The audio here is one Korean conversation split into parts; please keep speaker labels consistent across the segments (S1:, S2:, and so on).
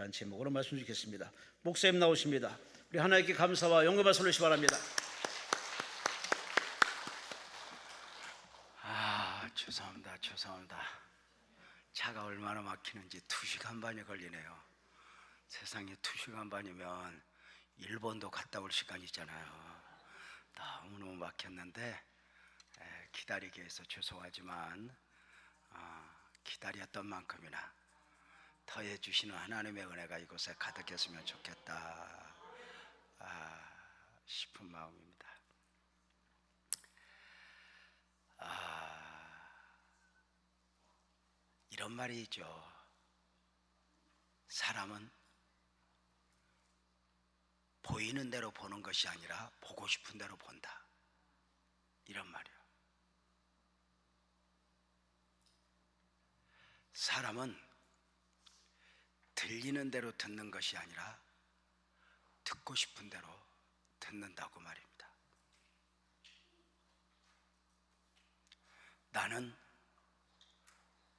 S1: 라는 제목으로 말씀 주겠습니다. 목사님 나오십니다. 우리 하나님께 감사와 영광을 돌리시기 바랍니다.
S2: 죄송합니다. 차가 얼마나 막히는지 2시간 반이 걸리네요. 세상에 2시간 반이면 일본도 갔다 올 시간이 있잖아요. 너무너무 막혔는데 기다리게 해서 죄송하지만 기다렸던 만큼이나 더해 주시는 하나님의 은혜가 이곳에 가득했으면 좋겠다 싶은 마음입니다. 이런 말이 있죠. 사람은 보이는 대로 보는 것이 아니라 보고 싶은 대로 본다, 이런 말이요. 사람은 들리는 대로 듣는 것이 아니라 듣고 싶은 대로 듣는다고 말입니다. 나는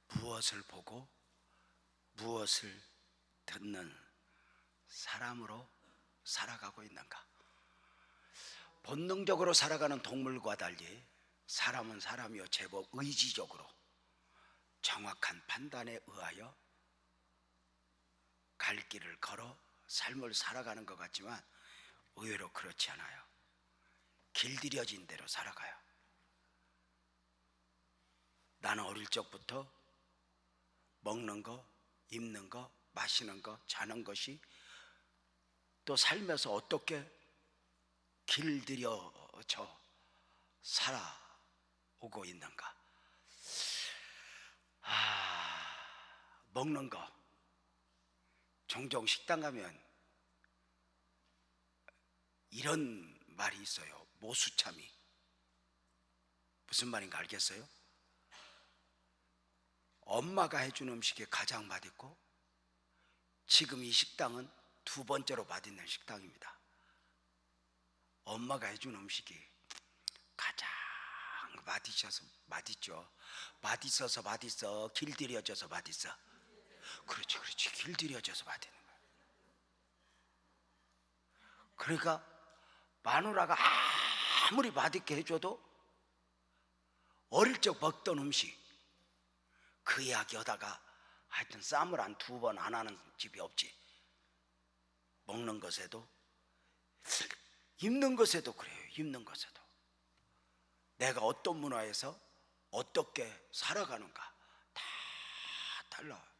S2: 무엇을 보고 무엇을 듣는 사람으로 살아가고 있는가? 본능적으로 살아가는 동물과 달리 사람은 사람이요 제법 의지적으로 정확한 판단에 의하여 갈 길을 걸어 삶을 살아가는 것 같지만 의외로 그렇지 않아요. 길들여진 대로 살아가요. 나는 어릴 적부터 먹는 거, 입는 거, 마시는 거, 자는 것이 또 살면서 어떻게 길들여져 살아오고 있는가. 먹는 거, 종종 식당 가면 이런 말이 있어요. 모수참이. 무슨 말인가 알겠어요? 엄마가 해준 음식이 가장 맛있고 지금 이 식당은 2번째로 맛있는 식당입니다. 엄마가 해준 음식이 가장 맛있죠. 맛있어서 맛있어, 길들여져서 맛있어. 그렇지, 길들여져서 맛있는 거야. 그러니까 마누라가 아무리 맛있게 해줘도 어릴 적 먹던 음식 그 이야기 하다가 하여튼 쌈을 한 2번 안 하는 집이 없지. 먹는 것에도 입는 것에도 그래요. 입는 것에도 내가 어떤 문화에서 어떻게 살아가는가 다 달라요.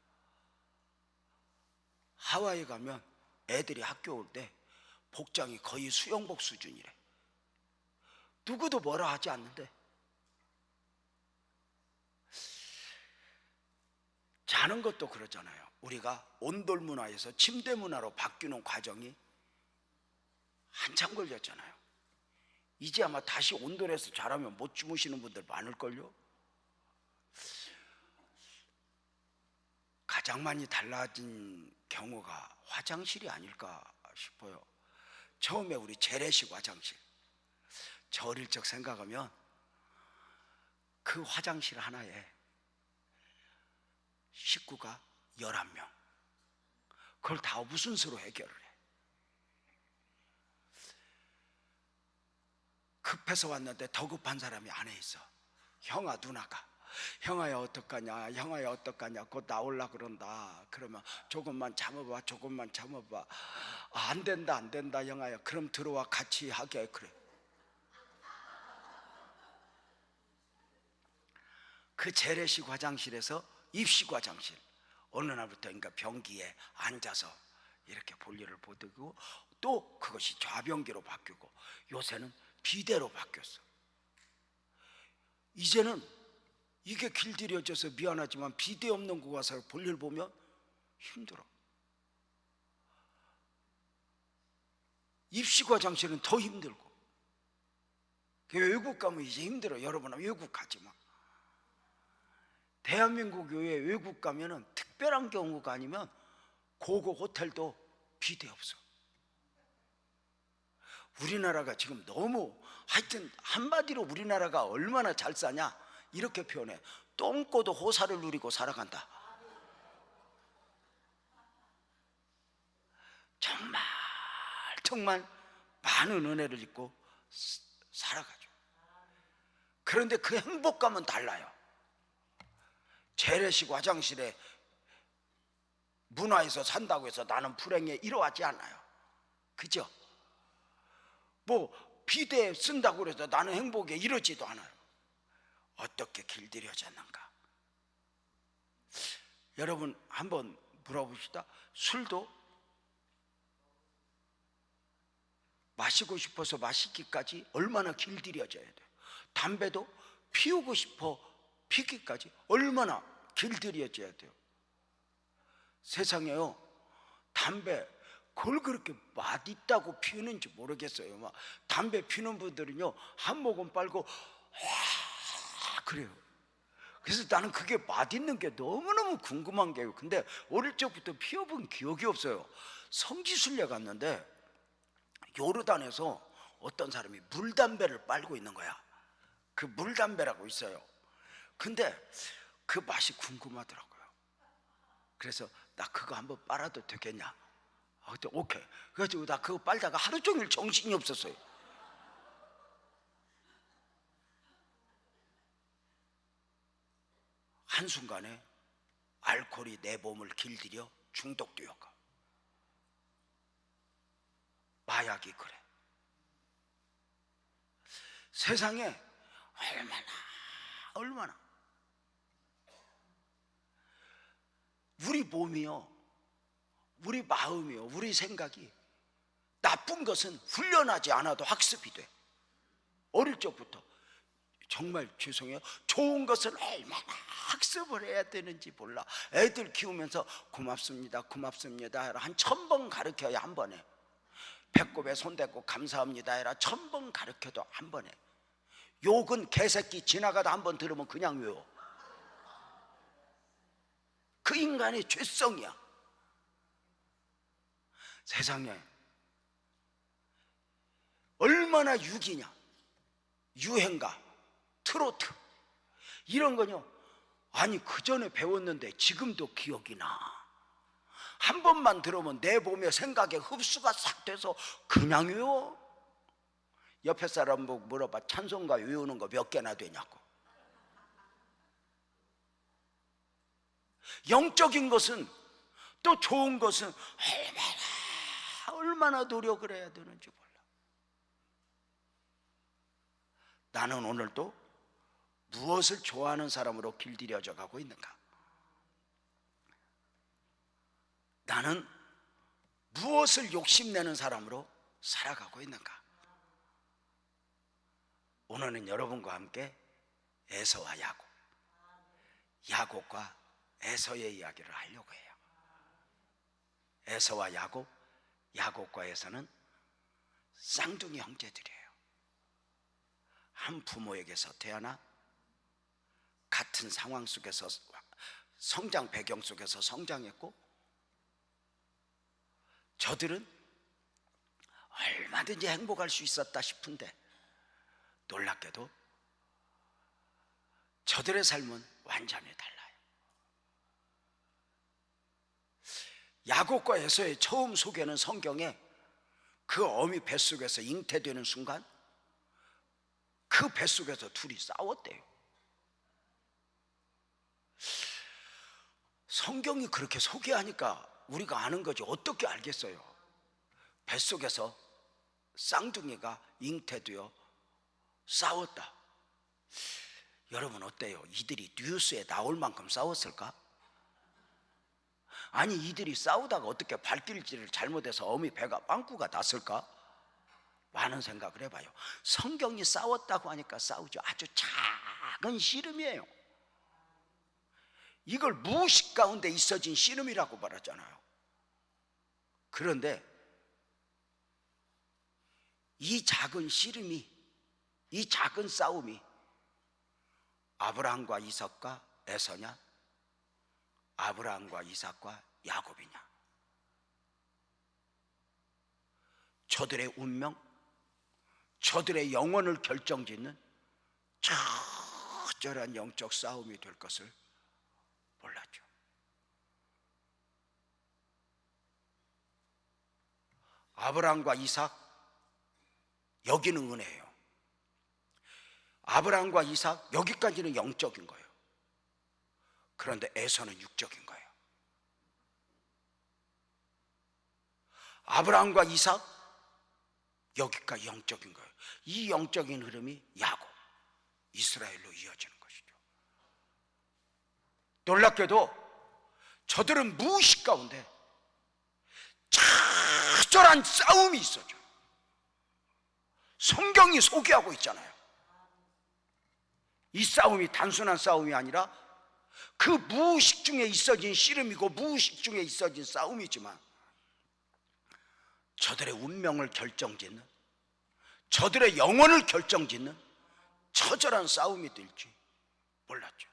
S2: 하와이 가면 애들이 학교 올 때 복장이 거의 수영복 수준이래. 누구도 뭐라 하지 않는데. 자는 것도 그렇잖아요. 우리가 온돌 문화에서 침대 문화로 바뀌는 과정이 한참 걸렸잖아요. 이제 아마 다시 온돌에서 자라면 못 주무시는 분들 많을걸요. 가장 많이 달라진 경우가 화장실이 아닐까 싶어요. 처음에 우리 재래식 화장실, 저 어릴 적 생각하면 그 화장실 하나에 식구가 11명, 그걸 다 무슨 수로 해결을 해. 급해서 왔는데 더 급한 사람이 안에 있어. 형아, 누나가 형아야 어떡하냐 곧 나올라 그런다. 그러면 조금만 참아봐. 안 된다 형아야. 그럼 들어와 같이 하게. 그래. 그 재래식 화장실에서 입식 화장실, 어느 날부터인가 변기에 앉아서 이렇게 볼일을 보고 또 그것이 좌변기로 바뀌고 요새는 비대로 바뀌었어. 이제는 이게 길들여져서 미안하지만 비대 없는 곳 가서 볼일 보면 힘들어. 입식 화장실은 더 힘들고. 외국 가면 이제 힘들어. 여러분은 외국 가지 마. 대한민국 교회 외국 가면은 특별한 경우가 아니면 고급 호텔도 비대 없어. 우리나라가 지금 너무, 하여튼 한마디로 우리나라가 얼마나 잘 사냐 이렇게 표현해. 똥꼬도 호사를 누리고 살아간다. 정말 정말 많은 은혜를 입고 살아가죠. 그런데 그 행복감은 달라요. 재래식 화장실에 문화에서 산다고 해서 나는 불행해 이러하지 않아요. 그죠? 뭐 비대 쓴다고 해서 나는 행복해 이러지도 않아요. 어떻게 길들여졌는가? 여러분 한번 물어봅시다. 술도 마시고 싶어서 마시기까지 얼마나 길들여져야 돼요. 담배도 피우고 싶어 피기까지 얼마나 길들여져야 돼요. 세상에요, 담배 그걸 그렇게 맛있다고 피우는지 모르겠어요. 막 담배 피우는 분들은요 한 모금 빨고 그래요. 그래서 나는 그게 맛있는 게 너무너무 궁금한 게요. 근데 어릴 적부터 피워본 기억이 없어요. 성지순례 갔는데 요르단에서 어떤 사람이 물담배를 빨고 있는 거야. 그 물담배라고 있어요. 근데 그 맛이 궁금하더라고요. 그래서 나 그거 한번 빨아도 되겠냐? 그때 오케이. 그래가지고 나 그거 빨다가 하루 종일 정신이 없었어요. 한순간에 알코올이 내 몸을 길들여 중독되어가. 마약이 그래. 세상에 얼마나 우리 몸이요, 우리 마음이요, 우리 생각이 나쁜 것은 훈련하지 않아도 학습이 돼. 어릴 적부터. 정말 죄송해요. 좋은 것은 얼마나 학습을 해야 되는지 몰라. 애들 키우면서 고맙습니다 고맙습니다 해라 한 1000번 가르쳐야 한 번에. 배꼽에 손대고 감사합니다 해라 1000번 가르쳐도 한 번에. 욕은 개새끼 지나가다 한 번 들으면 그냥 외워. 그 인간의 죄성이야. 세상에 얼마나 유기냐, 유행가, 트로트 이런 거요. 아니 그 전에 배웠는데 지금도 기억이 나. 한 번만 들으면 내 몸의 생각에 흡수가 싹 돼서 그냥 외워. 옆에 사람 보고 물어봐. 찬송가 외우는 거 몇 개나 되냐고. 영적인 것은 또 좋은 것은 얼마나 노력을 해야 되는지 몰라. 나는 오늘도 무엇을 좋아하는 사람으로 길들여져 가고 있는가? 나는 무엇을 욕심내는 사람으로 살아가고 있는가? 오늘은 여러분과 함께 에서와 야곱, 야곱과 에서의 이야기를 하려고 해요. 에서와 야곱, 야곱과 에서는 쌍둥이 형제들이에요. 한 부모에게서 태어나 같은 상황 속에서 성장 배경 속에서 성장했고, 저들은 얼마든지 행복할 수 있었다 싶은데 놀랍게도 저들의 삶은 완전히 달라요. 야곱과 에서의 처음 소개는 성경에 그 어미 뱃속에서 잉태되는 순간 그 뱃속에서 둘이 싸웠대요. 성경이 그렇게 소개하니까 우리가 아는 거지 어떻게 알겠어요? 뱃속에서 쌍둥이가 잉태되어 싸웠다. 여러분 어때요? 이들이 뉴스에 나올 만큼 싸웠을까? 아니 이들이 싸우다가 어떻게 발길질을 잘못해서 어미 배가 빵꾸가 났을까? 많은 생각을 해봐요. 성경이 싸웠다고 하니까 싸우죠. 아주 작은 씨름이에요. 이걸 무의식 가운데 있어진 씨름이라고 말하잖아요. 그런데 이 작은 씨름이, 이 작은 싸움이 아브라함과 이삭과 에서냐, 아브라함과 이삭과 야곱이냐, 저들의 운명, 저들의 영혼을 결정짓는 처절한 영적 싸움이 될 것을 몰랐죠. 아브라함과 이삭, 여기는 은혜예요. 아브라함과 이삭, 여기까지는 영적인 거예요. 그런데 에서는 육적인 거예요. 아브라함과 이삭, 여기까지 영적인 거예요. 이 영적인 흐름이 야곱, 이스라엘로 이어지는 것이죠. 놀랍게도 저들은 무의식 가운데 처절한 싸움이 있어요. 성경이 소개하고 있잖아요. 이 싸움이 단순한 싸움이 아니라 그 무의식 중에 있어진 씨름이고 무의식 중에 있어진 싸움이지만 저들의 운명을 결정짓는, 저들의 영혼을 결정짓는 처절한 싸움이 될지 몰랐죠.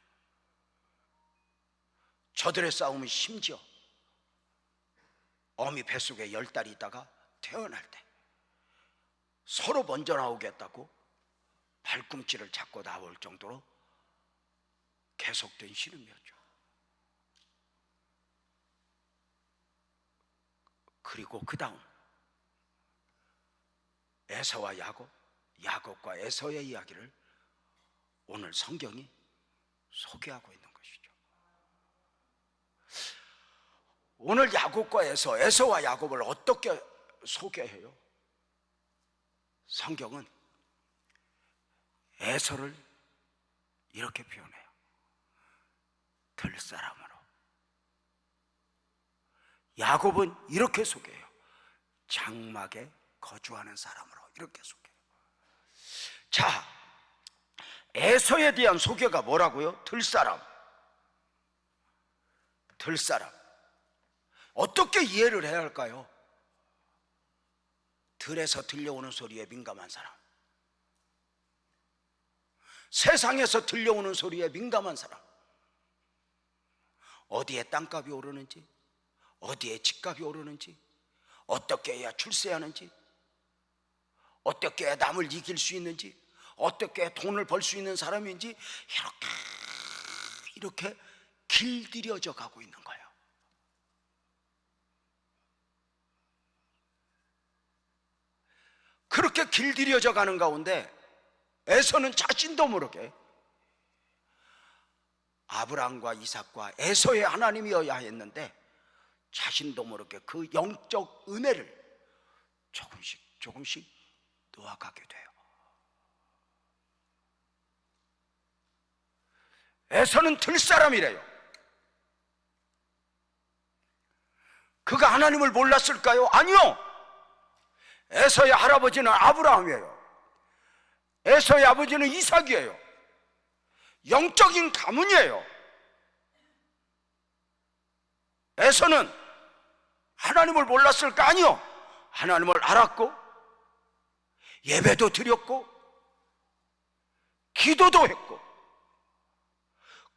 S2: 저들의 싸움은 심지어 어미 뱃속에 10달이 있다가 태어날 때 서로 먼저 나오겠다고 발꿈치를 잡고 나올 정도로 계속된 씨름이었죠. 그리고 그 다음 에서와 야곱, 야곱과 에서의 이야기를 오늘 성경이 소개하고 있는 것이죠. 오늘 야곱과 에서와 야곱을 어떻게 소개해요? 성경은 에서를 이렇게 표현해요. 들사람으로. 야곱은 이렇게 소개해요. 장막에 거주하는 사람으로 이렇게 소개해요. 자, 에서에 대한 소개가 뭐라고요? 들사람. 들사람. 어떻게 이해를 해야 할까요? 들에서 들려오는 소리에 민감한 사람, 세상에서 들려오는 소리에 민감한 사람, 어디에 땅값이 오르는지, 어디에 집값이 오르는지, 어떻게 해야 출세하는지, 어떻게 해야 남을 이길 수 있는지, 어떻게 해야 돈을 벌 수 있는 사람인지 이렇게 길들여져 가고 있는 거예요. 그렇게 길들여져 가는 가운데 에서는 자신도 모르게 아브라함과 이삭과 에서의 하나님이어야 했는데 자신도 모르게 그 영적 은혜를 조금씩 놓아가게 돼요. 에서는 들사람이래요. 그가 하나님을 몰랐을까요? 아니요. 에서의 할아버지는 아브라함이에요. 에서의 아버지는 이삭이에요. 영적인 가문이에요. 에서는 하나님을 몰랐을까? 아니요. 하나님을 알았고 예배도 드렸고 기도도 했고,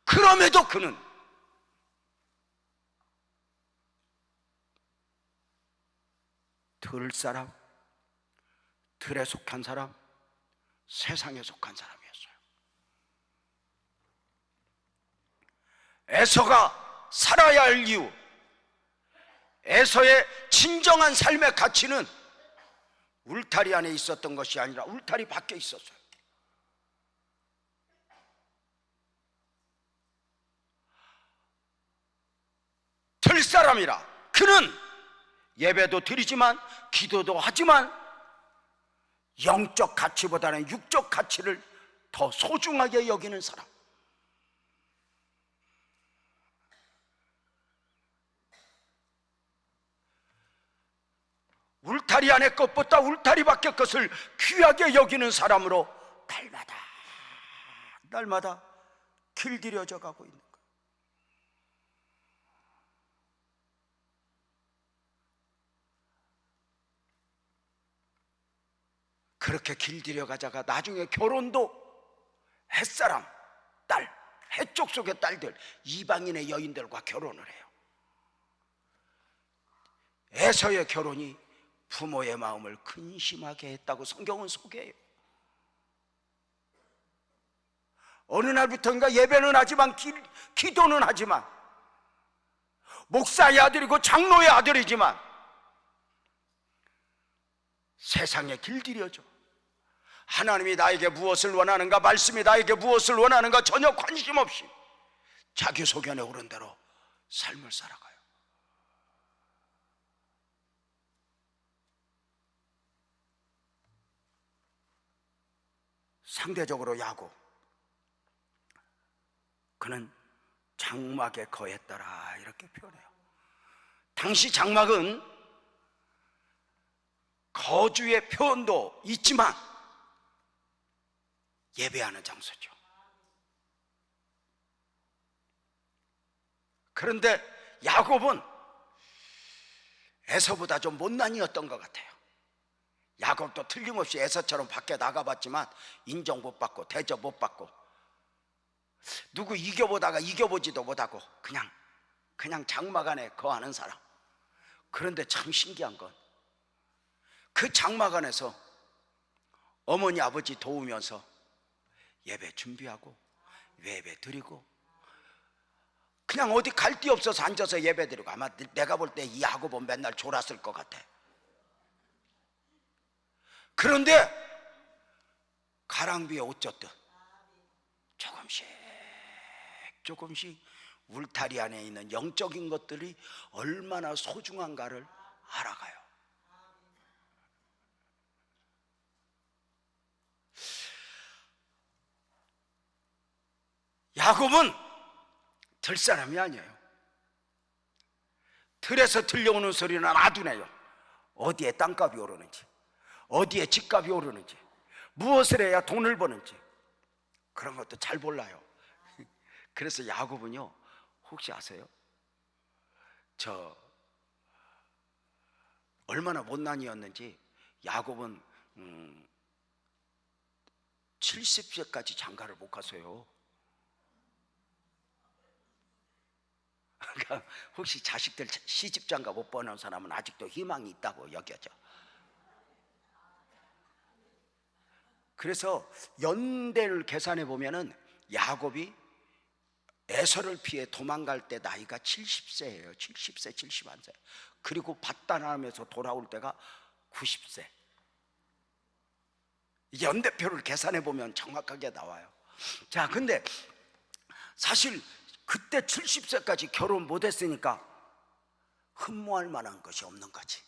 S2: 그럼에도 그는 들 사람, 들에 속한 사람, 세상에 속한 사람이었어요. 에서가 살아야 할 이유, 에서의 진정한 삶의 가치는 울타리 안에 있었던 것이 아니라 울타리 밖에 있었어요. 들사람이라 그는 예배도 드리지만 기도도 하지만 영적 가치보다는 육적 가치를 더 소중하게 여기는 사람. 울타리 안의 것보다 울타리 밖의 것을 귀하게 여기는 사람으로 날마다 길들여져 가고 있는 거예요. 그렇게 길들여 가다가 나중에 결혼도 햇사람, 딸, 해쪽 속의 딸들, 이방인의 여인들과 결혼을 해요. 에서의 결혼이 부모의 마음을 근심하게 했다고 성경은 소개해요. 어느 날부터인가 예배는 하지만 기도는 하지만, 목사의 아들이고 장로의 아들이지만 세상에 길들여져. 하나님이 나에게 무엇을 원하는가, 말씀이 나에게 무엇을 원하는가 전혀 관심 없이 자기 소견에 오른 대로 삶을 살아가요. 상대적으로 야곱, 그는 장막에 거했더라 이렇게 표현해요. 당시 장막은 거주의 표현도 있지만 예배하는 장소죠. 그런데 야곱은 에서보다 좀 못난이였던 것 같아요. 야곱도 틀림없이 에서처럼 밖에 나가봤지만 인정 못 받고 대접 못 받고 누구 이겨보다가 이겨보지도 못하고 그냥 장막 안에 거하는 사람. 그런데 참 신기한 건 그 장막 안에서 어머니 아버지 도우면서 예배 준비하고 예배 드리고 그냥 어디 갈 데 없어서 앉아서 예배 드리고, 아마 내가 볼 때 이 야곱은 맨날 졸았을 것 같아. 그런데 가랑비에 옷 젖듯 조금씩 울타리 안에 있는 영적인 것들이 얼마나 소중한가를 알아가요. 야곱은 들 사람이 아니에요. 들에서 들려오는 소리는 아두네요. 어디에 땅값이 오르는지, 어디에 집값이 오르는지, 무엇을 해야 돈을 버는지 그런 것도 잘 몰라요. 그래서 야곱은요, 혹시 아세요? 저 얼마나 못난이였는지 야곱은 70세까지 장가를 못 갔어요. 그러니까 혹시 자식들 시집장가 못 보는 사람은 아직도 희망이 있다고 여겨져. 그래서 연대를 계산해 보면은 야곱이 에서를 피해 도망갈 때 나이가 70세예요. 70세, 71세. 그리고 받단하면서 돌아올 때가 90세. 이게 연대표를 계산해 보면 정확하게 나와요. 자, 근데 사실 그때 70세까지 결혼 못 했으니까 흠모할 만한 것이 없는 거지.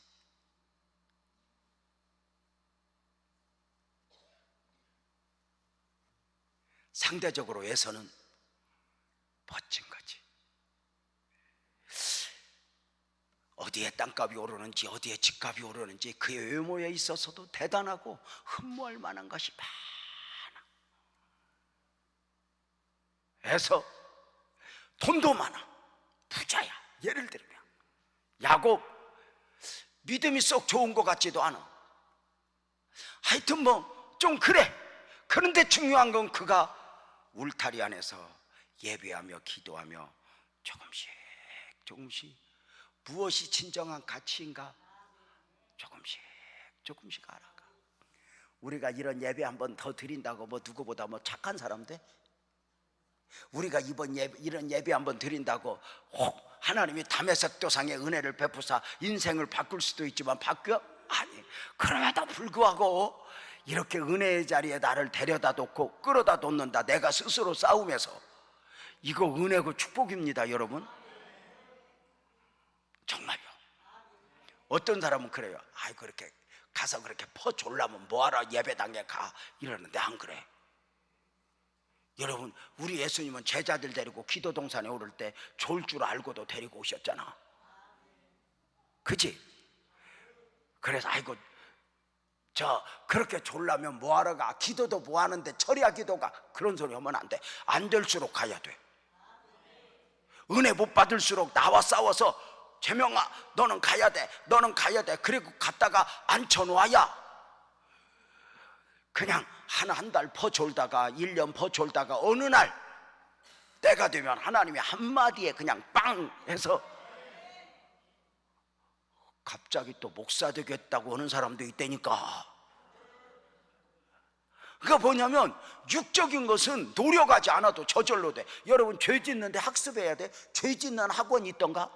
S2: 상대적으로 에서는 멋진 거지. 어디에 땅값이 오르는지 어디에 집값이 오르는지 그의 외모에 있어서도 대단하고 흠모할 만한 것이 많아. 에서 돈도 많아, 부자야. 예를 들면 야곱 믿음이 썩 좋은 것 같지도 않아. 하여튼 뭐 좀 그래. 그런데 중요한 건 그가 울타리 안에서 예배하며 기도하며 조금씩 무엇이 진정한 가치인가 조금씩 알아가. 우리가 이런 예배 한 번 더 드린다고 뭐 누구보다 뭐 착한 사람 돼? 우리가 이런 예배 한 번 드린다고 혹 하나님이 다메섹도상의 은혜를 베푸사 인생을 바꿀 수도 있지만 바뀌어? 아니. 그럼에도 불구하고 이렇게 은혜의 자리에 나를 데려다 놓고 끌어다 놓는다. 내가 스스로 싸우면서. 이거 은혜고 축복입니다, 여러분. 정말요. 어떤 사람은 그래요. 아이, 그렇게 가서 그렇게 퍼졸라면 뭐하러 예배당에 가 이러는데 안 그래. 여러분, 우리 예수님은 제자들 데리고 기도 동산에 오를 때 졸 줄 알고도 데리고 오셨잖아. 그치? 그래서 아이고 그렇게 졸라면 뭐하러 가? 기도도 뭐 하는데 철야 기도가. 그런 소리 하면 안 돼. 안 될수록 가야 돼. 은혜 못 받을수록 나와 싸워서 재명아 너는 가야 돼, 너는 가야 돼. 그리고 갔다가 앉혀놓아야 그냥 한 달 퍼졸다가 1년 퍼졸다가 어느 날 때가 되면 하나님이 한마디에 그냥 빵 해서 갑자기 또 목사 되겠다고 하는 사람도 있다니까. 그러니까 뭐냐면 육적인 것은 노력하지 않아도 저절로 돼. 여러분, 죄 짓는데 학습해야 돼. 죄 짓는 학원이 있던가?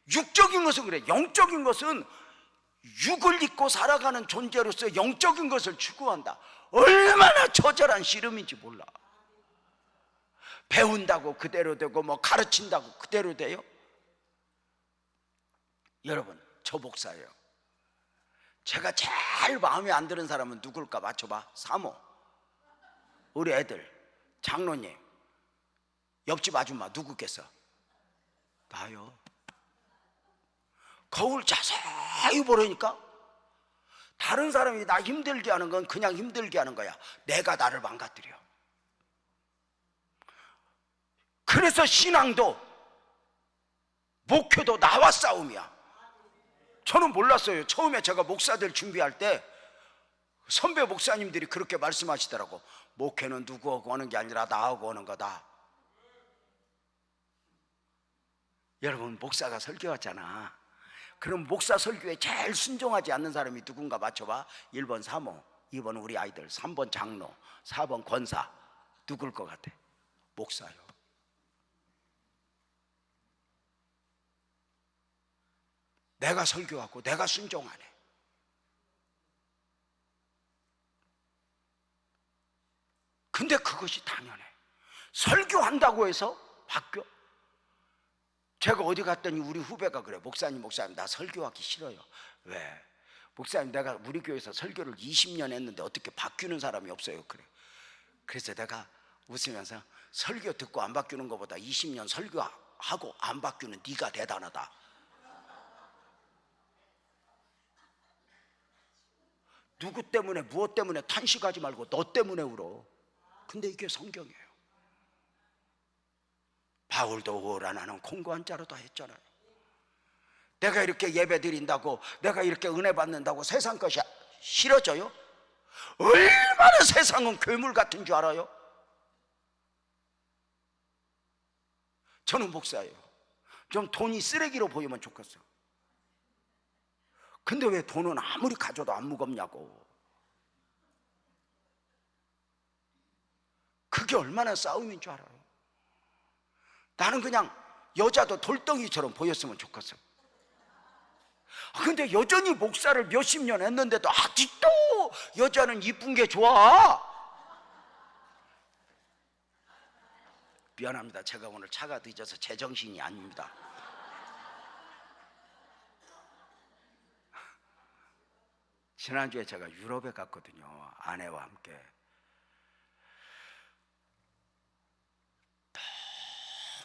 S2: 육적인 것은 그래. 영적인 것은 육을 입고 살아가는 존재로서 영적인 것을 추구한다. 얼마나 처절한 씨름인지 몰라. 배운다고 그대로 되고 뭐 가르친다고 그대로 돼요? 여러분, 저 목사예요. 제가 제일 마음에 안 드는 사람은 누굴까 맞춰봐. 사모, 우리 애들, 장로님, 옆집 아줌마 누구겠어? 나요. 거울 자세히 보려니까 다른 사람이 나 힘들게 하는 건 그냥 힘들게 하는 거야. 내가 나를 망가뜨려. 그래서 신앙도 목회도 나와 싸움이야. 저는 몰랐어요. 처음에 제가 목사 될 준비할 때 선배 목사님들이 그렇게 말씀하시더라고. 목회는 누구하고 하는 게 아니라 나하고 하는 거다. 여러분, 목사가 설교하잖아. 그럼 목사 설교에 제일 순종하지 않는 사람이 누군가 맞춰봐. 1번 사모, 2번 우리 아이들, 3번 장로, 4번 권사. 누굴 것 같아? 목사요. 내가 설교하고 내가 순종하네. 근데 그것이 당연해. 설교한다고 해서 바뀌어? 제가 어디 갔더니 우리 후배가 그래. 목사님 나 설교하기 싫어요. 왜? 목사님, 내가 우리 교회에서 설교를 20년 했는데 어떻게 바뀌는 사람이 없어요. 그래. 그래서 내가 웃으면서 설교 듣고 안 바뀌는 것보다 20년 설교하고 안 바뀌는 네가 대단하다. 누구 때문에 무엇 때문에 탄식하지 말고 너 때문에 울어. 근데 이게 성경이에요. 바울도 오라 나는 공고한 자로다 했잖아요. 내가 이렇게 예배 드린다고, 내가 이렇게 은혜 받는다고 세상 것이 싫어져요? 얼마나 세상은 괴물 같은 줄 알아요? 저는 목사예요. 좀 돈이 쓰레기로 보이면 좋겠어. 근데 왜 돈은 아무리 가져도 안 무겁냐고. 그게 얼마나 싸움인 줄 알아요? 나는 그냥 여자도 돌덩이처럼 보였으면 좋겠어. 근데 여전히 목사를 몇십 년 했는데도 아직도 여자는 이쁜 게 좋아. 미안합니다. 제가 오늘 차가 늦어서 제정신이 아닙니다. 지난주에 제가 유럽에 갔거든요. 아내와 함께.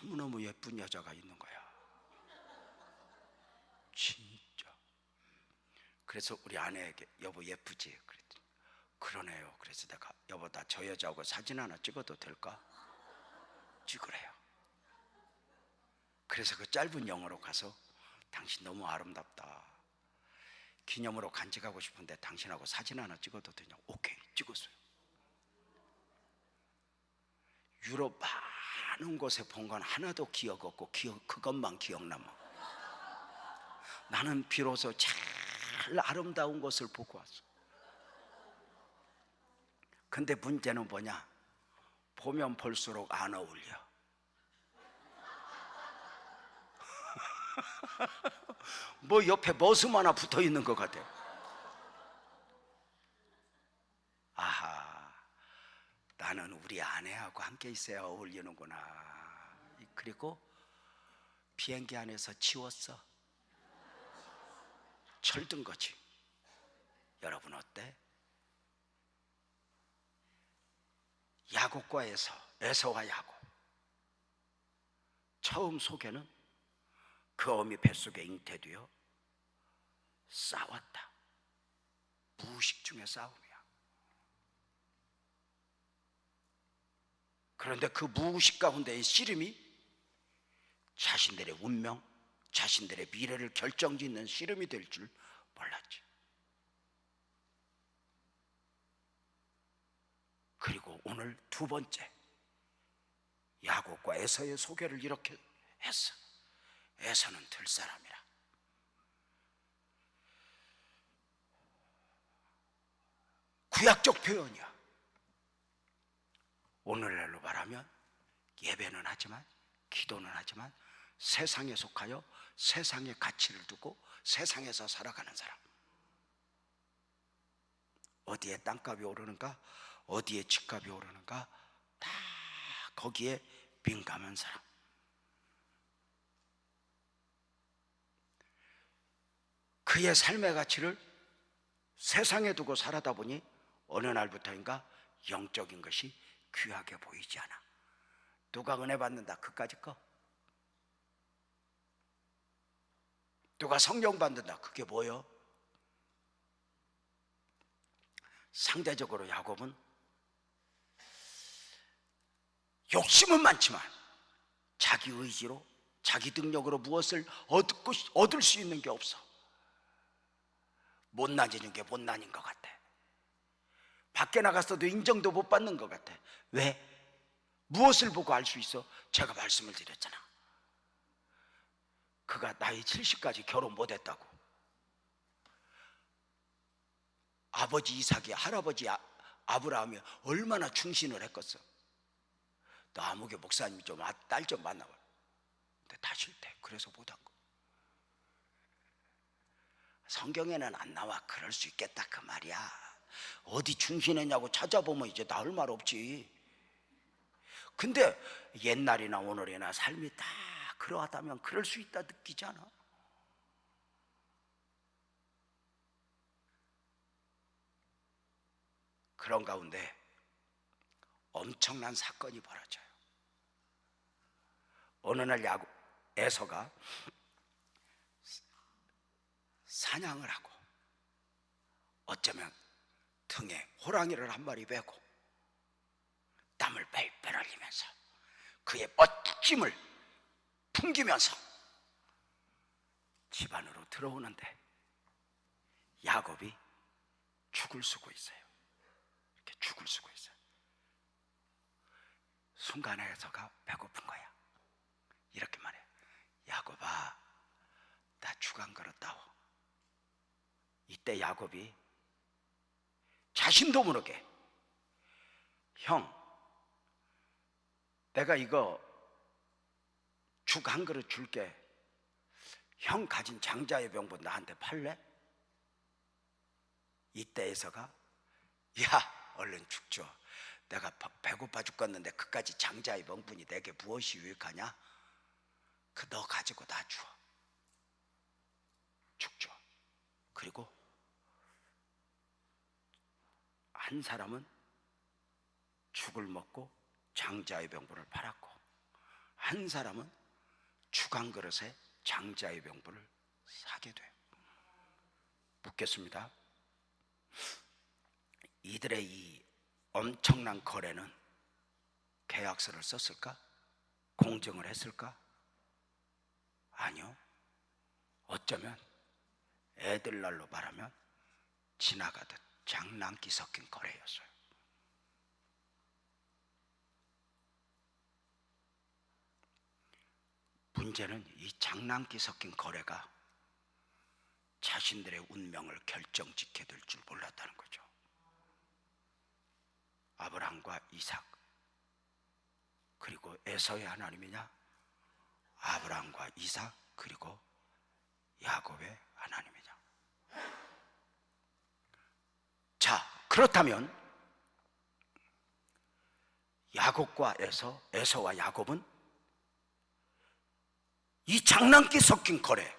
S2: 너무너무 예쁜 여자가 있는 거야. 진짜. 그래서 우리 아내에게 여보 예쁘지? 그랬더니 그러네요. 그래서 내가 여보 나 저 여자하고 사진 하나 찍어도 될까? 찍으래요. 그래서 그 짧은 영어로 가서 당신 너무 아름답다. 기념으로 간직하고 싶은데 당신하고 사진 하나 찍어도 되냐? 오케이, 찍었어요. 유럽 많은 곳에 본 건 하나도 기억 없고 그것만 기억남아. 나는 비로소 제일 아름다운 것을 보고 왔어. 근데 문제는 뭐냐? 보면 볼수록 안 어울려. 뭐 옆에 머슴 하나 붙어 있는 것 같아. 아하, 나는 우리 아내하고 함께 있어야 어울리는구나. 그리고 비행기 안에서 치웠어. 철든 거지. 여러분 어때? 야곱과 에서와 야곱. 처음 소개는 그 어미 뱃속에 잉태되어 싸웠다. 무의식 중에 싸움이야. 그런데 그 무의식 가운데의 씨름이 자신들의 운명, 자신들의 미래를 결정짓는 씨름이 될 줄 몰랐지. 그리고 오늘 두 번째, 야곱과 에서의 소개를 이렇게 했어. 에서는 들사람이라. 구약적 표현이야. 오늘날로 말하면 예배는 하지만, 기도는 하지만 세상에 속하여 세상의 가치를 두고 세상에서 살아가는 사람. 어디에 땅값이 오르는가, 어디에 집값이 오르는가, 다 거기에 민감한 사람. 그의 삶의 가치를 세상에 두고 살아다 보니 어느 날부터인가 영적인 것이 귀하게 보이지 않아. 누가 은혜 받는다, 그까짓 거. 누가 성령 받는다, 그게 뭐요? 상대적으로 야곱은 욕심은 많지만 자기 의지로, 자기 능력으로 무엇을 얻을 수 있는 게 없어. 못난해진 게 못난인 것 같아. 밖에 나갔어도 인정도 못 받는 것 같아. 왜? 무엇을 보고 알 수 있어? 제가 말씀을 드렸잖아. 그가 나이 70까지 결혼 못했다고. 아버지 이삭이 할아버지 아브라함이 얼마나 충신을 했겠어. 너 아무개 목사님이 좀 딸 좀 만나봐. 근데 다 싫대. 그래서 못한 거. 성경에는 안 나와. 그럴 수 있겠다 그 말이야. 어디 충신했냐고 찾아보면 이제 나올 말 없지. 근데 옛날이나 오늘이나 삶이 다 그러하다면 그럴 수 있다 느끼잖아. 그런 가운데 엄청난 사건이 벌어져요. 어느 날 에서가 사냥을 하고 어쩌면 등에 호랑이를 한 마리 메고 땀을 뺄뺄 흘리면서 그의 멋짐을 풍기면서 집 안으로 들어오는데 야곱이 죽을 쓰고 있어요. 이렇게 죽을 쓰고 있어요. 순간에 에서가 배고픈 거야. 이렇게 말해요. 야곱아, 나 죽 한 그릇 따오. 이때 야곱이 자신도 모르게, 형, 내가 이거 죽 한 그릇 줄게. 형 가진 장자의 병분 나한테 팔래? 이때 에서가, 야, 얼른 죽 줘. 내가 배고파 죽겠는데 그까지 장자의 병분이 내게 무엇이 유익하냐? 그 너 가지고 다 줘. 죽 줘. 그리고 한 사람은 죽을 먹고 장자의 병분을 팔았고, 한 사람은 죽 한 그릇에 장자의 병분을 사게 돼요. 묻겠습니다. 이들의 이 엄청난 거래는 계약서를 썼을까? 공증을 했을까? 아니요. 어쩌면 애들날로 말하면 지나가듯 장난기 섞인 거래였어요. 문제는 이 장난기 섞인 거래가 자신들의 운명을 결정짓게 될 줄 몰랐다는 거죠. 아브라함과 이삭, 그리고 에서의 하나님이냐? 아브라함과 이삭, 그리고 야곱의 하나님이냐? 자, 그렇다면 야곱과 에서와 야곱은 이 장난기 섞인 거래,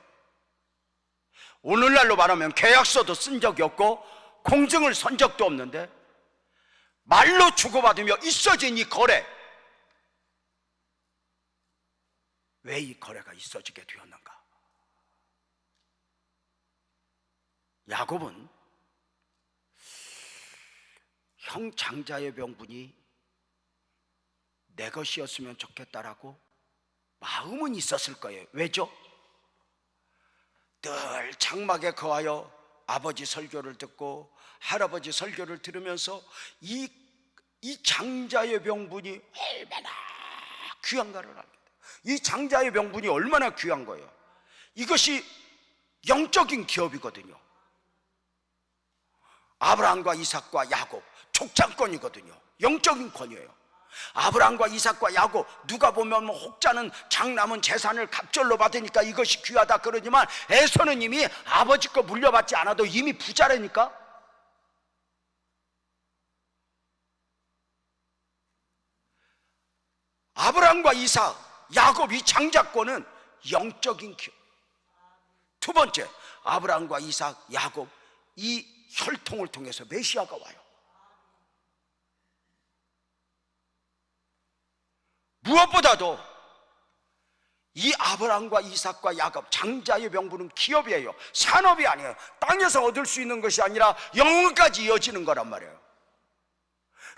S2: 오늘날로 말하면 계약서도 쓴 적이 없고 공증을 선 적도 없는데 말로 주고받으며 있어진 이 거래, 왜 이 거래가 있어지게 되었는가? 야곱은 형 장자의 병분이 내 것이었으면 좋겠다라고 마음은 있었을 거예요. 왜죠? 늘 장막에 거하여 아버지 설교를 듣고 할아버지 설교를 들으면서 이 장자의 병분이 얼마나 귀한가를 알게 돼요. 이 장자의 병분이 얼마나 귀한 거예요. 이것이 영적인 기업이거든요. 아브라함과 이삭과 야곱 족장권이거든요. 영적인 권위예요. 아브라함과 이삭과 야곱, 누가 보면 뭐 혹자는 장남은 재산을 갑절로 받으니까 이것이 귀하다 그러지만 에서는 이미 아버지 거 물려받지 않아도 이미 부자라니까. 아브라함과 이삭, 야곱 이 장자권은 영적인 기업. 두 번째, 아브라함과 이삭, 야곱 이 혈통을 통해서 메시아가 와요. 무엇보다도 이 아브라함과 이삭과 야곱 장자의 명분은 기업이에요. 산업이 아니에요. 땅에서 얻을 수 있는 것이 아니라 영혼까지 이어지는 거란 말이에요.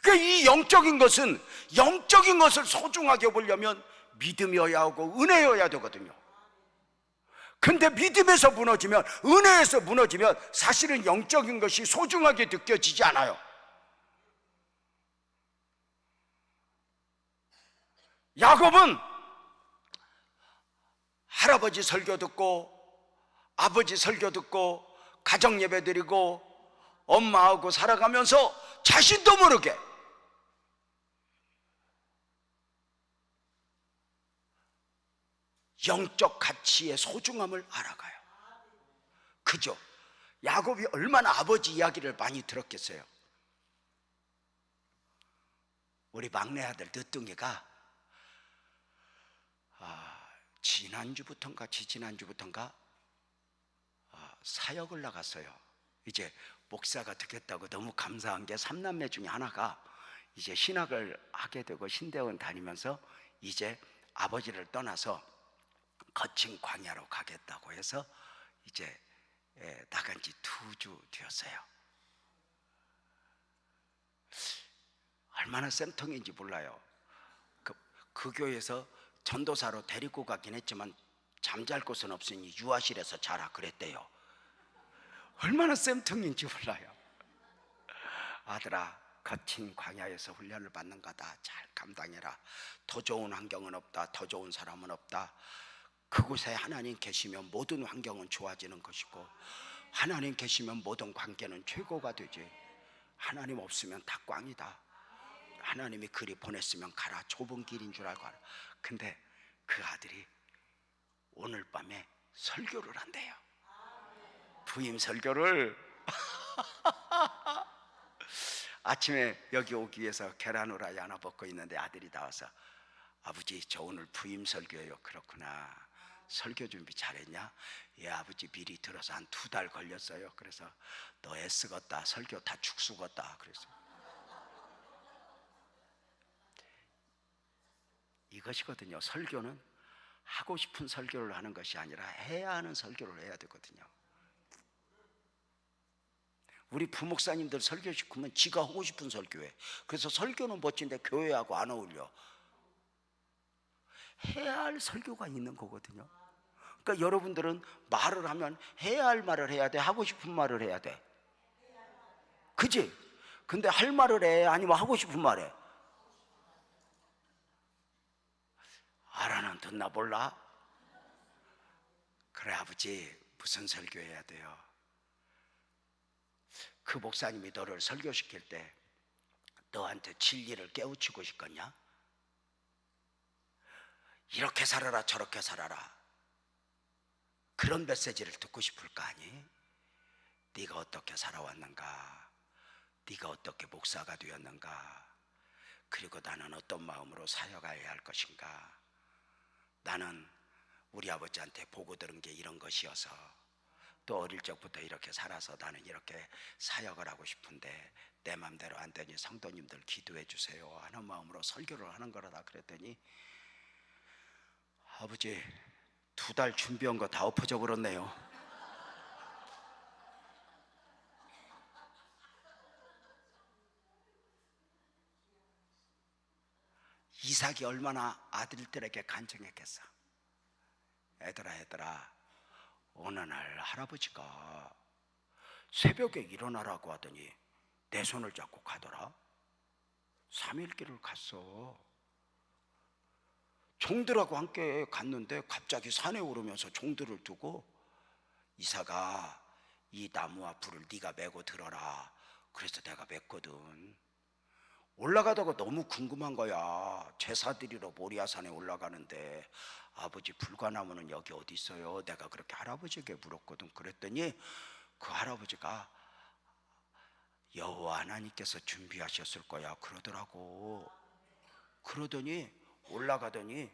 S2: 그러니까 이 영적인 것을 소중하게 보려면 믿음이어야 하고 은혜여야 되거든요. 근데 믿음에서 무너지면, 은혜에서 무너지면 사실은 영적인 것이 소중하게 느껴지지 않아요. 야곱은 할아버지 설교 듣고 아버지 설교 듣고 가정 예배 드리고 엄마하고 살아가면서 자신도 모르게 영적 가치의 소중함을 알아가요. 그죠? 야곱이 얼마나 아버지 이야기를 많이 들었겠어요. 우리 막내 아들 늦둥이가 지난주부터인가 지지난주부터인가 사역을 나갔어요. 이제 목사가 되겠다고 너무 감사한 게 삼남매 중에 하나가 이제 신학을 하게 되고 신대원 다니면서 이제 아버지를 떠나서 거친 광야로 가겠다고 해서 이제 나간 지 2주 되었어요. 얼마나 쌤통인지 몰라요. 그 교회에서 전도사로 데리고 가긴 했지만 잠잘 곳은 없으니 유아실에서 자라 그랬대요. 얼마나 쌤통인지 몰라요. 아들아, 거친 광야에서 훈련을 받는 거다. 잘 감당해라. 더 좋은 환경은 없다. 더 좋은 사람은 없다. 그곳에 하나님 계시면 모든 환경은 좋아지는 것이고 하나님 계시면 모든 관계는 최고가 되지. 하나님 없으면 다 꽝이다. 하나님이 그리 보냈으면 가라. 좁은 길인 줄 알고 가라. 근데 그 아들이 오늘 밤에 설교를 한대요. 부임 설교를. 아침에 여기 오기 위해서 계란 후라이 하나 먹고 있는데 아들이 나와서 아버지 저 오늘 부임 설교예요. 그렇구나. 설교 준비 잘했냐? 예 아버지 미리 들어서 한 2달 걸렸어요. 그래서 너 애쓰겄다. 설교 다 죽쓰겄다. 그래서 이것이거든요. 설교는 하고 싶은 설교를 하는 것이 아니라 해야 하는 설교를 해야 되거든요. 우리 부목사님들 설교 시키면 지가 하고 싶은 설교해. 그래서 설교는 멋진데 교회하고 안 어울려. 해야 할 설교가 있는 거거든요. 그러니까 여러분들은 말을 하면 해야 할 말을 해야 돼, 하고 싶은 말을 해야 돼. 그지? 근데 할 말을 해, 아니면 하고 싶은 말 해? 알아는 듣나 몰라? 그래 아버지 무슨 설교해야 돼요? 그 목사님이 너를 설교시킬 때 너한테 진리를 깨우치고 싶겠냐? 이렇게 살아라 저렇게 살아라 그런 메시지를 듣고 싶을 거 아니? 네가 어떻게 살아왔는가? 네가 어떻게 목사가 되었는가? 그리고 나는 어떤 마음으로 사역해야 할 것인가? 나는 우리 아버지한테 보고 들은 게 이런 것이어서 또 어릴 적부터 이렇게 살아서 나는 이렇게 사역을 하고 싶은데 내 맘대로 안 되니 성도님들 기도해 주세요 하는 마음으로 설교를 하는 거라다 그랬더니 아버지 2달 준비한 거 다 엎어져 버렸네요. 이삭이 얼마나 아들들에게 간청했겠어. 얘들아 어느 날 할아버지가 새벽에 일어나라고 하더니 내 손을 잡고 가더라. 3일 길을 갔어. 종들하고 함께 갔는데 갑자기 산에 오르면서 종들을 두고 이삭아 이 나무와 불을 네가 메고 들어라. 그래서 내가 맸거든. 올라가다가 너무 궁금한 거야. 제사 드리러 모리아산에 올라가는데 아버지 불과나무는 여기 어디 있어요? 내가 그렇게 할아버지에게 물었거든. 그랬더니 그 할아버지가 여호와 하나님께서 준비하셨을 거야 그러더라고. 그러더니 올라가더니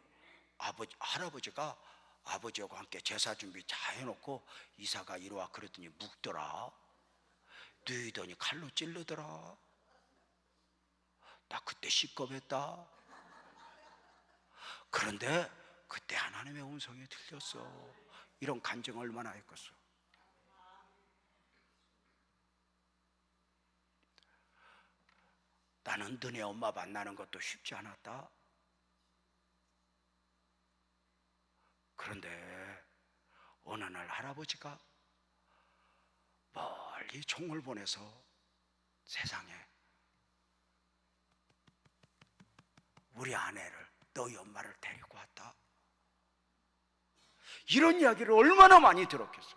S2: 할아버지가 아버지하고 함께 제사 준비 다 해놓고 이사가 이리 와 그랬더니 묵더라. 누이더니 칼로 찌르더라. 나 그때 시겁했다. 그런데 그때 하나님의 음성이 들렸어. 이런 간증 얼마나 했겠어. 나는 너네 엄마 만나는 것도 쉽지 않았다. 그런데 어느 날 할아버지가 멀리 총을 보내서 세상에 우리 아내를, 너희 엄마를 데리고 왔다. 이런 이야기를 얼마나 많이 들었겠어.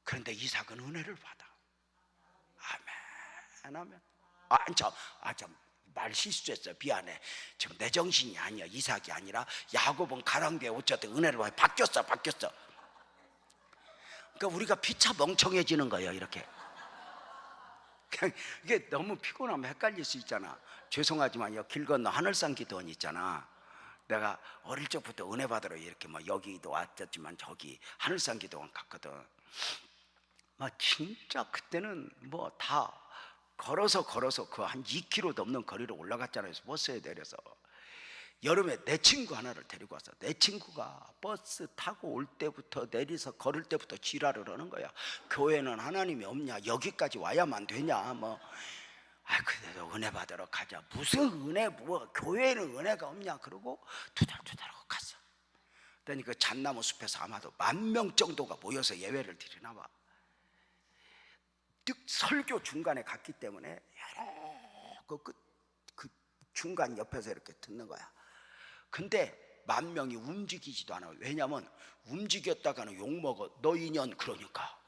S2: 그런데 이삭은 은혜를 받아. 아멘, 아멘. 참, 말 실수했어. 미안해. 지금 내 정신이 아니야. 이삭이 아니라 야곱은 가랑비에 어쨌든 은혜를 받아. 바뀌었어. 그러니까 우리가 피차 멍청해지는 거예요. 이렇게. 그냥 이게 너무 피곤하면 헷갈릴 수 있잖아. 죄송하지만 길 건너 하늘산 기도원 있잖아. 내가 어릴 적부터 은혜 받으러 이렇게 여기도 왔었지만 저기 하늘산 기도원 갔거든. 진짜 그때는 다 걸어서 그 한 2km 넘는 거리를 올라갔잖아요. 버스에 내려서. 여름에 내 친구 하나를 데리고 왔어. 내 친구가 버스 타고 올 때부터 내려서 걸을 때부터 지랄을 하는 거야. 교회는 하나님이 없냐? 여기까지 와야만 되냐? 그래도 은혜 받으러 가자. 무슨 은혜? 교회는 은혜가 없냐? 그러고 투덜투덜하고 갔어. 그러니 그 잣나무 숲에서 아마도 10,000명 정도가 모여서 예배를 드리나 봐. 설교 중간에 갔기 때문에 그 중간 옆에서 이렇게 듣는 거야. 근데 10,000명이 움직이지도 않아. 왜냐면 움직였다가는 욕먹어. 너 인연. 그러니까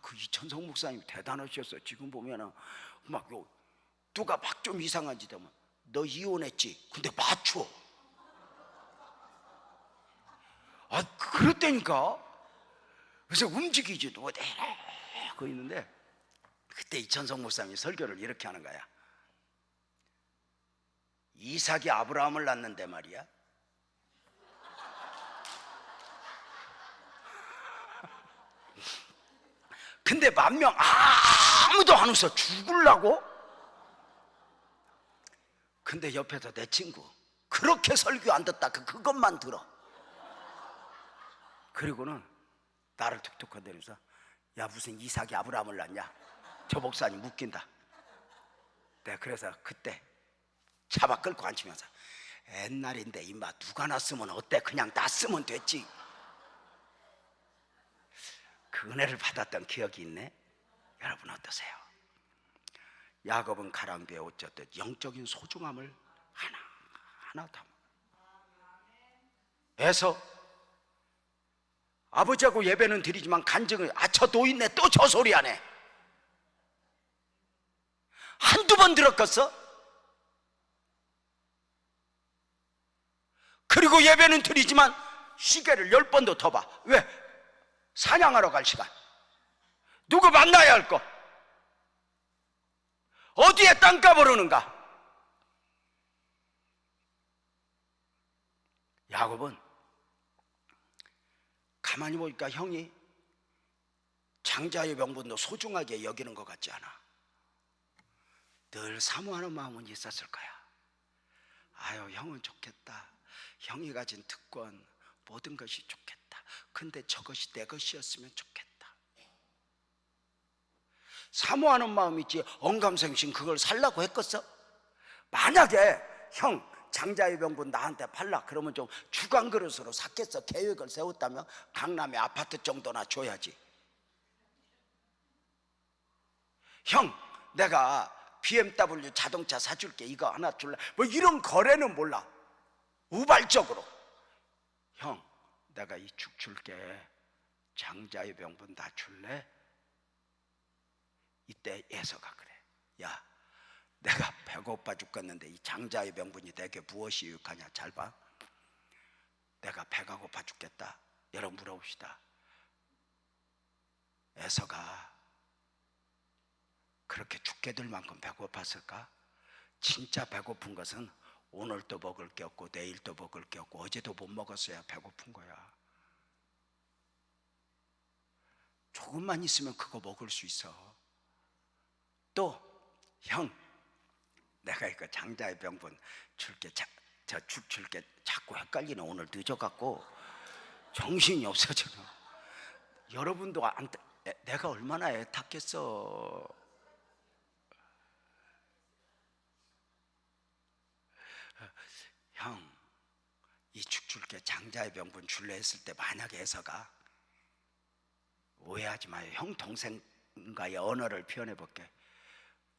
S2: 그 이천성 목사님 대단하셨어. 지금 보면은 누가 좀 이상한 짓 하면 너 이혼했지? 근데 맞춰. 그랬다니까. 그래서 움직이지도 못해. 그 있는데 그때 이천성 목사님이 설교를 이렇게 하는 거야. 이삭이 아브라함을 낳는데 말이야. 근데 10,000명 아무도 안 웃어. 죽으려고. 근데 옆에서 내 친구 그렇게 설교 안 듣다 그것만 들어. 그리고는 나를 툭툭 건드리면서 야 무슨 이삭이 아브라함을 낳냐? 저 목사님 웃긴다. 내가 그래서 그때 잡아 끌고 앉히면서 옛날인데 임마 누가 낳았으면 어때? 그냥 낳았으면 됐지. 그 은혜를 받았던 기억이 있네. 여러분 어떠세요? 야곱은 가랑비에 옷 젖듯 영적인 소중함을 하나 담아서 아버지하고 예배는 드리지만 간증을 저 노인네 또 저 소리 하네. 한두 번 들었겠어? 그리고 예배는 드리지만 시계를 10번도 더 봐. 왜? 사냥하러 갈 시간. 누구 만나야 할 거. 어디에 땅값 오르는가? 야곱은 가만히 보니까 형이 장자의 명분도 소중하게 여기는 것 같지 않아. 늘 사모하는 마음은 있었을 거야. 아유 형은 좋겠다. 형이 가진 특권 모든 것이 좋겠다. 근데 저것이 내 것이었으면 좋겠다. 사모하는 마음이 있지 언감생심 그걸 살라고 했겠어? 만약에 형 장자의 명분 나한테 팔라 그러면 좀 주간 그릇으로 샀겠어. 계획을 세웠다면 강남에 아파트 정도나 줘야지. 형 내가 BMW 자동차 사줄게. 이거 하나 줄래? 이런 거래는 몰라. 우발적으로 형 내가 이 죽 줄게. 장자의 병분 다 줄래? 이때 에서가 그래. 야, 내가 배고파 죽겠는데 이 장자의 병분이 내게 무엇이 유익하냐. 잘 봐. 내가 배가 고파 죽겠다. 여러분 물어봅시다. 에서가 그렇게 죽게 될 만큼 배고팠을까? 진짜 배고픈 것은 오늘도 먹을 게 없고 내일도 먹을 게 없고 어제도 못 먹었어야 배고픈 거야. 조금만 있으면 그거 먹을 수 있어. 또 형, 내가 이거 장자의 병분 줄게. 저 죽 줄게. 자꾸 헷갈리네. 오늘 늦어갖고 정신이 없어져. 여러분도 내가 얼마나 애탔겠어. 형, 이 죽 줄게. 장자의 병분 줄래 했을 때 만약에 에서가, 오해하지 마요. 형 동생과의 언어를 표현해 볼게.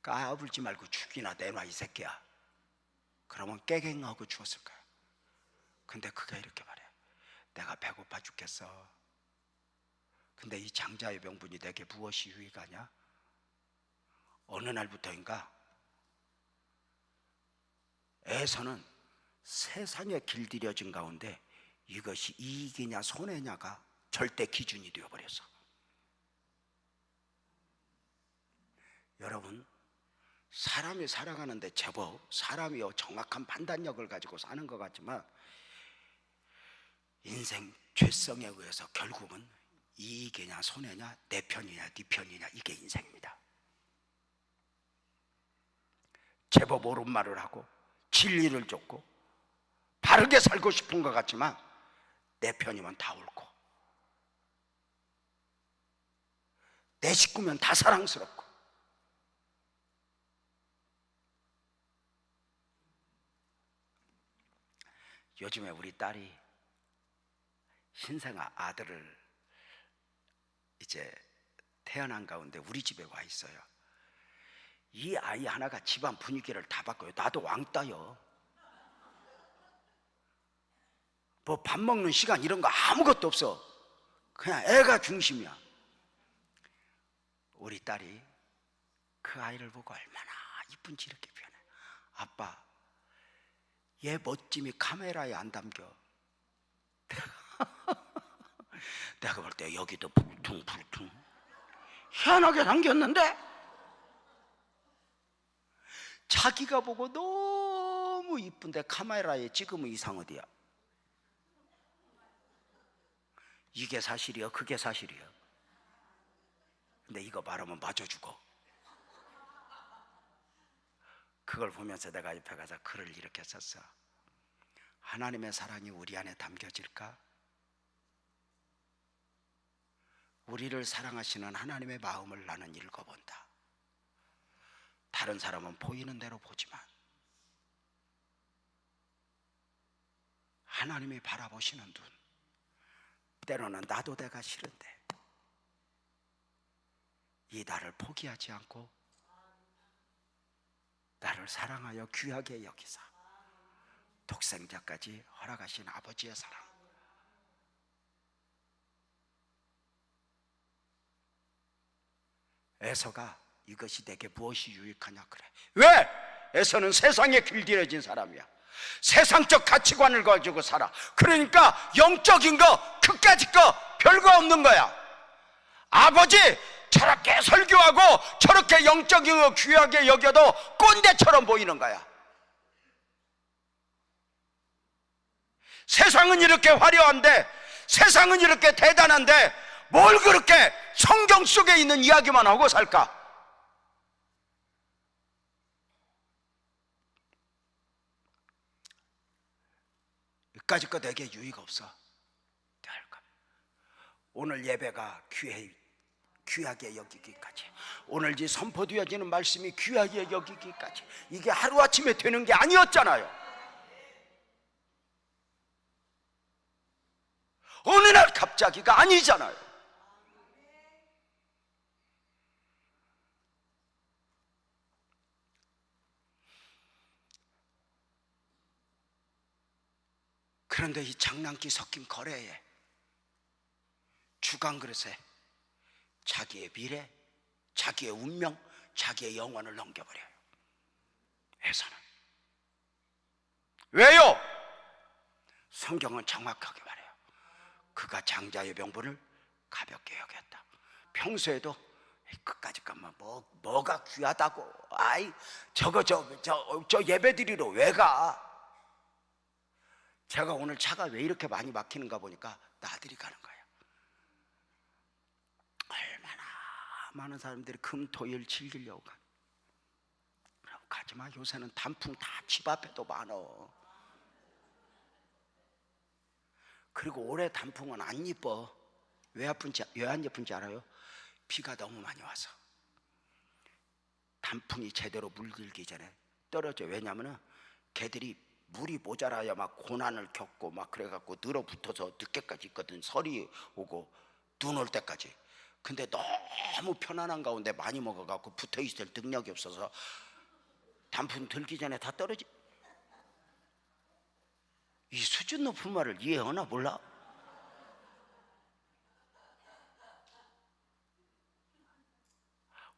S2: 까불지 말고 죽이나 내놔 이 새끼야. 그러면 깨갱하고 죽었을 거야. 근데 그가 이렇게 말해. 내가 배고파 죽겠어. 근데 이 장자의 병분이 내게 무엇이 유익하냐? 어느 날부터인가 에서는 세상에 길들여진 가운데 이것이 이익이냐 손해냐가 절대 기준이 되어버렸어. 여러분, 사람이 살아가는데 제법 사람이 정확한 판단력을 가지고 사는 것 같지만 인생 죄성에 의해서 결국은 이익이냐 손해냐, 내 편이냐 네 편이냐, 이게 인생입니다. 제법 옳은 말을 하고 진리를 쫓고 바르게 살고 싶은 것 같지만 내 편이면 다 옳고 내 식구면 다 사랑스럽고. 요즘에 우리 딸이 신생아 아들을 이제 태어난 가운데 우리 집에 와 있어요. 이 아이 하나가 집안 분위기를 다 바꿔요. 나도 왕따요. 뭐 밥 먹는 시간 이런 거 아무것도 없어. 그냥 애가 중심이야. 우리 딸이 그 아이를 보고 얼마나 이쁜지 이렇게 표현해. 아빠, 얘 멋짐이 카메라에 안 담겨. 내가 볼 때 여기도 불퉁불퉁 희한하게 담겼는데 자기가 보고 너무 이쁜데 카메라에 찍으면 이상하대요. 이게 사실이요? 그게 사실이요? 근데 이거 말하면 맞아 죽어. 그걸 보면서 내가 옆에 가서 글을 이렇게 썼어. 하나님의 사랑이 우리 안에 담겨질까? 우리를 사랑하시는 하나님의 마음을 나는 읽어본다. 다른 사람은 보이는 대로 보지만 하나님이 바라보시는 눈, 때로는 나도 내가 싫은데 이 나를 포기하지 않고 나를 사랑하여 귀하게 여기사 독생자까지 허락하신 아버지의 사랑. 에서가 이것이 내게 무엇이 유익하냐 그래. 왜? 에서는 세상에 길들여진 사람이야. 세상적 가치관을 가지고 살아. 그러니까 영적인 거 그까짓 거 별거 없는 거야. 아버지 저렇게 설교하고 저렇게 영적인 거 귀하게 여겨도 꼰대처럼 보이는 거야. 세상은 이렇게 화려한데, 세상은 이렇게 대단한데 뭘 그렇게 성경 속에 있는 이야기만 하고 살까? 여기까지 거 내게 유익 없어. 오늘 예배가 귀하게 여기기까지, 오늘 이 선포되어지는 말씀이 귀하게 여기기까지, 이게 하루아침에 되는 게 아니었잖아요. 어느 날 갑자기가 아니잖아요. 그런데 이 장난기 섞인 거래에 주간 그릇에 자기의 미래, 자기의 운명, 자기의 영혼을 넘겨버려요. 에서는. 왜요? 성경은 정확하게 말해요. 그가 장자의 명분을 가볍게 여겼다. 평소에도 끝까지 가면 뭐가 귀하다고, 아이 저거 저 예배 드리러 왜 가? 제가 오늘 차가 왜 이렇게 많이 막히는가 보니까 나들이 가는 거예요. 얼마나 많은 사람들이 금토일 즐기려고 가. 가지마. 요새는 단풍 다 집 앞에도 많어. 그리고 올해 단풍은 안 예뻐. 왜 안 예쁜지 알아요? 비가 너무 많이 와서 단풍이 제대로 물들기 전에 떨어져. 왜냐하면 개들이 물이 모자라야 막 고난을 겪고 막 그래갖고 늘어붙어서 늦게까지 있거든. 설이 오고 눈 올 때까지. 근데 너무 편안한 가운데 많이 먹어갖고 붙어있을 능력이 없어서 단풍 들기 전에 다 떨어지. 이 수준 높은 말을 이해하나 몰라?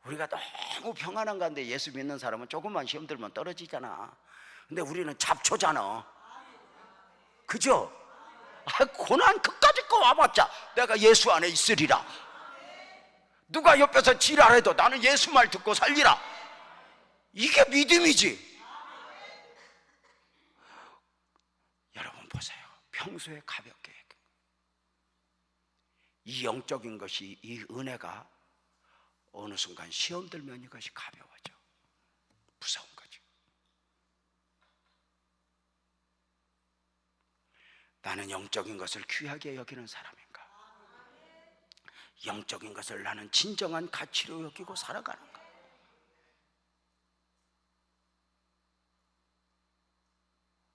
S2: 우리가 너무 평안한 가운데 예수 믿는 사람은 조금만 시험 들면 떨어지잖아. 근데 우리는 잡초잖아. 그죠? 고난 끝까지 거 와봤자 내가 예수 안에 있으리라. 누가 옆에서 지랄해도 나는 예수 말 듣고 살리라. 이게 믿음이지. 여러분 보세요. 평소에 가볍게 이 영적인 것이, 이 은혜가 어느 순간 시험 들면 이것이 가벼워져. 무서운 거지. 나는 영적인 것을 귀하게 여기는 사람인가? 영적인 것을 나는 진정한 가치로 여기고 살아가는가?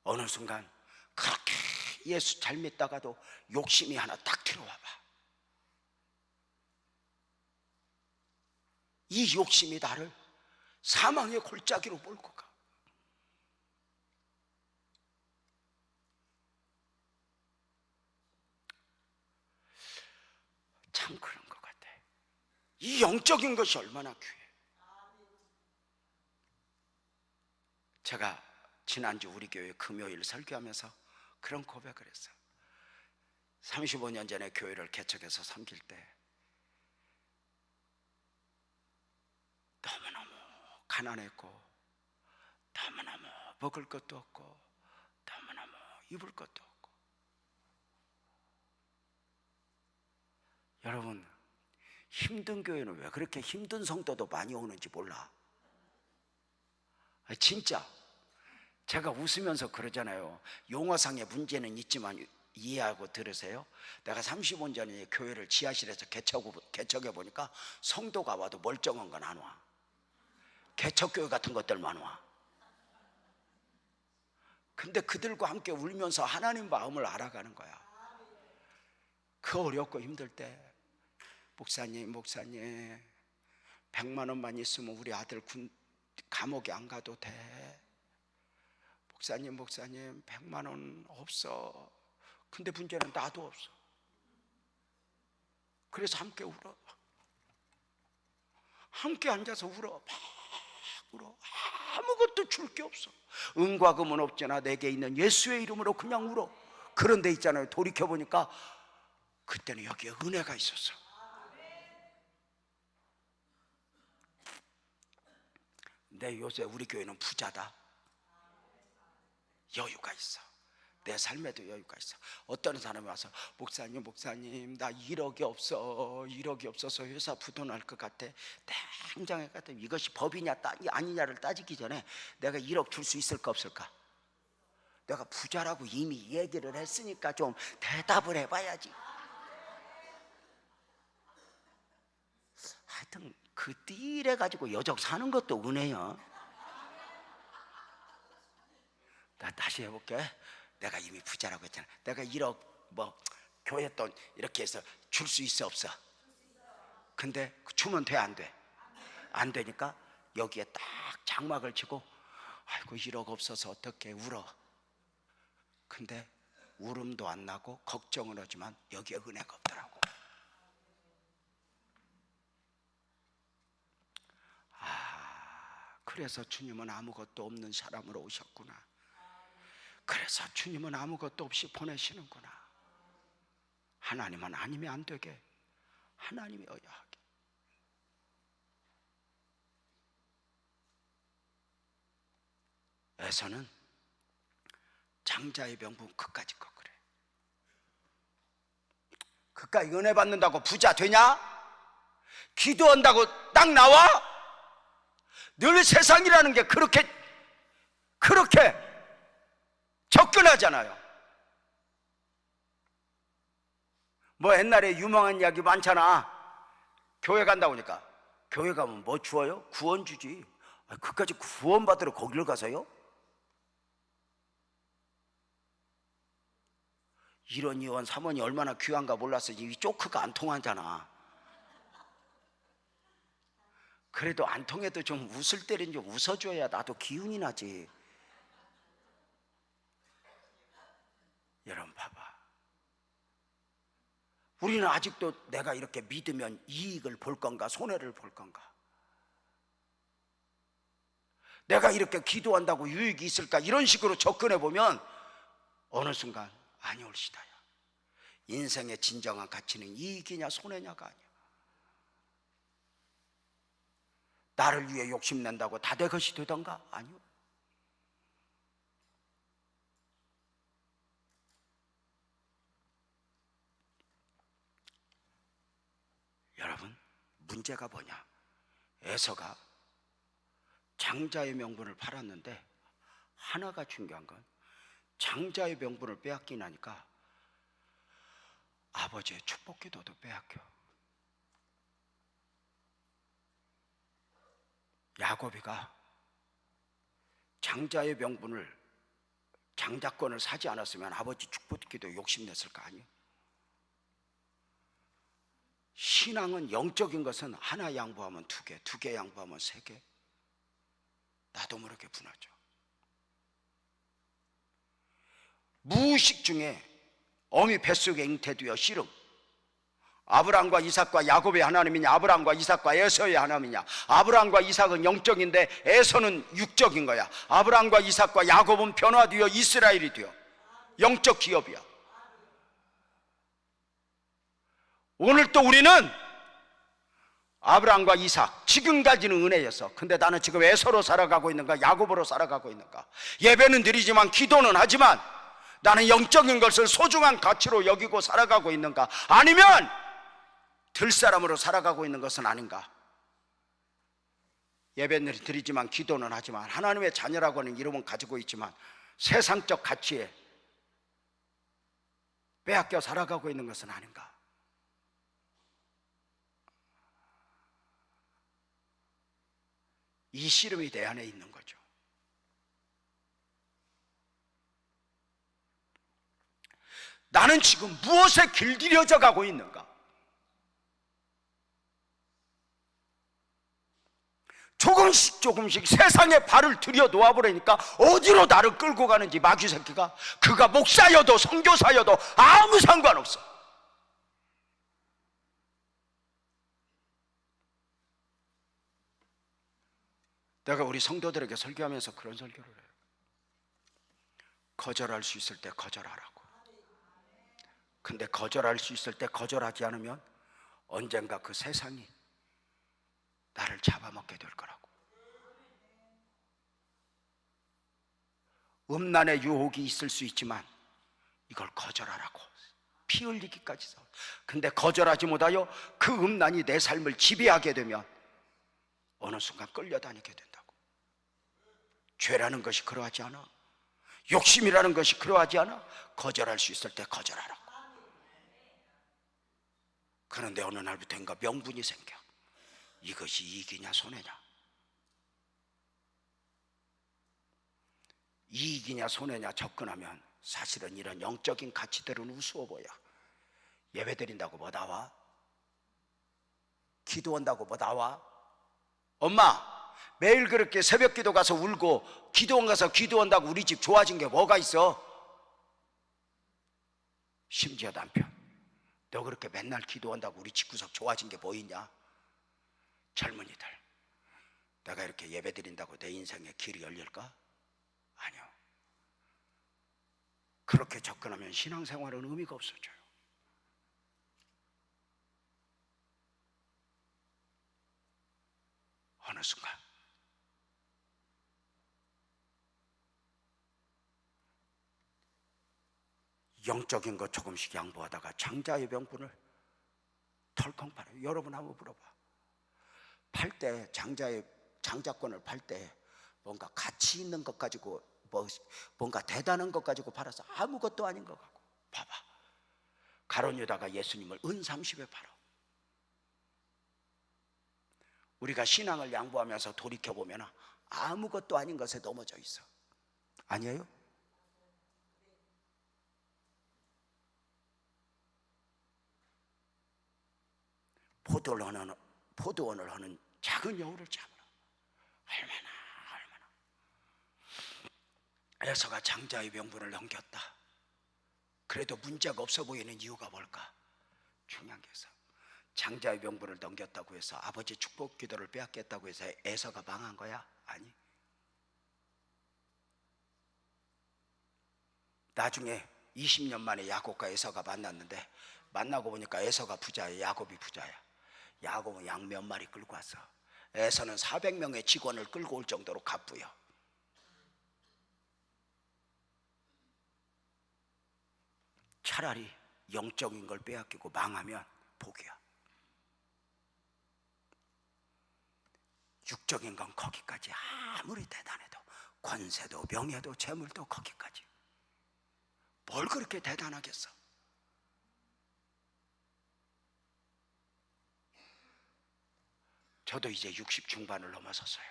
S2: 어느 순간 그렇게 예수 잘 믿다가도 욕심이 하나 딱 들어와봐. 이 욕심이 나를 사망의 골짜기로 몰고 가. 참 그런 것 같아. 이 영적인 것이 얼마나 귀해. 제가 지난주 우리 교회 금요일 설교하면서 그런 고백을 했어요. 35년 전에 교회를 개척해서 섬길 때 너무너무 가난했고, 너무너무 먹을 것도 없고, 너무너무 입을 것도 없고. 여러분, 힘든 교회는 왜 그렇게 힘든 성도도 많이 오는지 몰라. 진짜 제가 웃으면서 그러잖아요. 용어상의 문제는 있지만 이해하고 들으세요. 내가 35년 전에 교회를 지하실에서 개척해 보니까 성도가 와도 멀쩡한 건 안 와. 개척교회 같은 것들만 와. 근데 그들과 함께 울면서 하나님 마음을 알아가는 거야. 그 어렵고 힘들 때 목사님 100만 원만 있으면 우리 아들 감옥에 안 가도 돼. 목사님 100만 원 없어. 근데 문제는 나도 없어. 그래서 함께 울어. 함께 앉아서 울어. 울어. 아무것도 줄 게 없어. 은과 금은 없잖아. 내게 있는 예수의 이름으로 그냥 울어. 그런데 있잖아요, 돌이켜보니까 그때는 여기에 은혜가 있었어. 근데 요새 우리 교회는 부자다. 여유가 있어. 내 삶에도 여유가 있어. 어떤 사람이 와서 목사님 나 1억이 없어. 1억이 없어서 회사 부도날 것 같아. 당장에 갔다 이것이 법이냐 아니냐를 따지기 전에 내가 1억 줄 수 있을까 없을까? 내가 부자라고 이미 얘기를 했으니까 좀 대답을 해봐야지. 하여튼 그 띠래 가지고 여적 사는 것도 은혜야. 나 다시 해볼게. 내가 이미 부자라고 했잖아. 내가 1억 교회 돈 이렇게 해서 줄 수 있어 없어? 근데 주면 돼 안 돼? 안 되니까 여기에 딱 장막을 치고 아이고 1억 없어서 어떻게 울어. 근데 울음도 안 나고 걱정은 하지만 여기에 은혜가 없더라고. 그래서 주님은 아무것도 없는 사람으로 오셨구나. 그래서 주님은 아무것도 없이 보내시는구나. 하나님은 아니면 안 되게, 하나님이어야 하게. 에서는 장자의 명분 그까짓 거 그래. 그까이 은혜 받는다고 부자 되냐? 기도한다고 딱 나와? 늘 세상이라는 게 그렇게 접근하잖아요. 뭐 옛날에 유명한 이야기 많잖아. 교회 간다고 하니까 교회 가면 뭐 주어요? 구원 주지. 그까지 구원 받으러 거기를 가서요? 이런 이원 삼원이 얼마나 귀한가 몰랐어. 이 조크가 안 통하잖아. 그래도 안 통해도 좀 웃을 때는 좀 웃어줘야 나도 기운이 나지. 여러분 봐봐. 우리는 아직도 내가 이렇게 믿으면 이익을 볼 건가 손해를 볼 건가, 내가 이렇게 기도한다고 유익이 있을까, 이런 식으로 접근해 보면 어느 순간 아니올시다야. 인생의 진정한 가치는 이익이냐 손해냐가 아니야. 나를 위해 욕심낸다고 다 내 것이 되던가? 아니요. 여러분, 문제가 뭐냐? 에서가 장자의 명분을 팔았는데 하나가 중요한 건 장자의 명분을 빼앗기나니까 아버지의 축복 기도도 빼앗겨. 야곱이가 장자의 명분을, 장자권을 사지 않았으면 아버지 축복 기도 욕심냈을 거 아니에요? 신앙은 영적인 것은 하나 양보하면 두 개, 두 개 양보하면 세 개, 나도 모르게 분하죠. 무의식 중에 어미 뱃속에 잉태되어 씨름, 아브라함과 이삭과 야곱의 하나님이냐, 아브라함과 이삭과 에서의 하나님이냐. 아브라함과 이삭은 영적인데 에서는 육적인 거야. 아브라함과 이삭과 야곱은 변화되어 이스라엘이 되어 영적 기업이야. 오늘 또 우리는 아브라함과 이삭, 지금까지는 은혜였어. 근데 나는 지금 에서로 살아가고 있는가, 야곱으로 살아가고 있는가? 예배는 드리지만 기도는 하지만 나는 영적인 것을 소중한 가치로 여기고 살아가고 있는가? 아니면 들사람으로 살아가고 있는 것은 아닌가? 예배는 드리지만 기도는 하지만 하나님의 자녀라고 하는 이름은 가지고 있지만 세상적 가치에 빼앗겨 살아가고 있는 것은 아닌가? 이 씨름이 내 안에 있는 거죠. 나는 지금 무엇에 길들여져 가고 있는가? 조금씩 세상에 발을 들여놓아 버리니까 어디로 나를 끌고 가는지 마귀 새끼가, 그가 목사여도 선교사여도 아무 상관없어. 내가 우리 성도들에게 설교하면서 그런 설교를 해요. 거절할 수 있을 때 거절하라고. 근데 거절할 수 있을 때 거절하지 않으면 언젠가 그 세상이 나를 잡아먹게 될 거라고. 음란의 유혹이 있을 수 있지만 이걸 거절하라고. 피 흘리기까지 서. 근데 거절하지 못하여 그 음란이 내 삶을 지배하게 되면 어느 순간 끌려다니게 된다고. 죄라는 것이 그러하지 않아. 욕심이라는 것이 그러하지 않아. 거절할 수 있을 때 거절하라고. 그런데 어느 날부터인가 명분이 생겨. 이것이 이익이냐 손해냐. 이익이냐 손해냐 접근하면 사실은 이런 영적인 가치들은 우스워 보여. 예배 드린다고 뭐 나와? 기도한다고 뭐 나와? 엄마, 매일 그렇게 새벽 기도 가서 울고 기도원 가서 기도한다고 우리 집 좋아진 게 뭐가 있어? 심지어 남편, 너 그렇게 맨날 기도한다고 우리 집구석 좋아진 게 뭐 있냐? 젊은이들, 내가 이렇게 예배 드린다고 내 인생에 길이 열릴까? 아니요. 그렇게 접근하면 신앙생활은 의미가 없어져요. 어느 순간 영적인 것 조금씩 양보하다가 장자의 명분을 털컹 팔아요. 여러분 한번 물어봐. 팔 때 장자권을 팔 때 뭔가 가치 있는 것 가지고 뭔가 대단한 것 가지고 팔아서 아무것도 아닌 것 같고. 봐봐, 가룟 유다가 예수님을 은 30에 팔아. 우리가 신앙을 양보하면서 돌이켜보면 아무것도 아닌 것에 넘어져 있어. 아니에요? 포도원을 하는 작은 여우를 잡으라. 얼마나 에서가 장자의 명분을 넘겼다. 그래도 문제가 없어 보이는 이유가 뭘까? 중요한 게 있어. 장자의 명분을 넘겼다고 해서 아버지 축복 기도를 빼앗겠다고 해서 에서가 망한 거야? 아니. 나중에 20년 만에 야곱과 에서가 만났는데, 만나고 보니까 에서가 부자야, 야곱이 부자야. 야곱은 양 몇 마리 끌고 왔어. 에서는 400명의 직원을 끌고 올 정도로 갑부여. 차라리 영적인 걸 빼앗기고 망하면 복이야. 육적인 건 거기까지. 아무리 대단해도, 권세도 명예도 재물도 거기까지. 뭘 그렇게 대단하겠어? 저도 이제 60 중반을 넘어섰어요.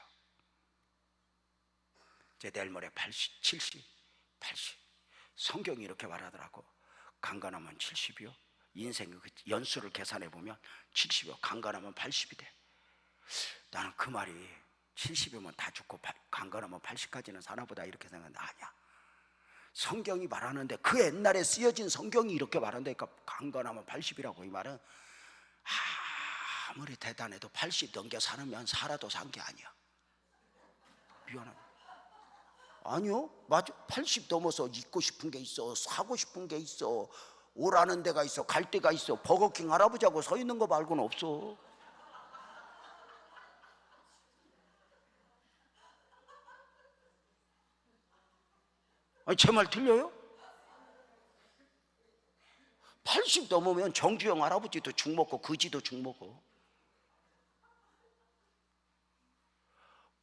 S2: 이제 내일 모레 80, 70, 80. 성경이 이렇게 말하더라고. 강건하면 70이요. 인생의 연수를 계산해 보면 70이요. 강건하면 80이 돼. 나는 그 말이 70이면 다 죽고 강건하면 80까지는 사나보다 이렇게 생각하는데 아니야. 성경이 말하는데, 그 옛날에 쓰여진 성경이 이렇게 말한다니까. 강건하면 80이라고. 이 말은 아무리 대단해도 80 넘겨 살으면 살아도 산 게 아니야. 미안해. 아니요, 맞아. 80 넘어서 입고 싶은 게 있어, 사고 싶은 게 있어, 오라는 데가 있어, 갈 데가 있어. 버거킹 할아버지하고 서 있는 거 말고는 없어. 아니, 제 말 틀려요? 80 넘으면 정주영 할아버지도 죽 먹고 그지도 죽 먹어.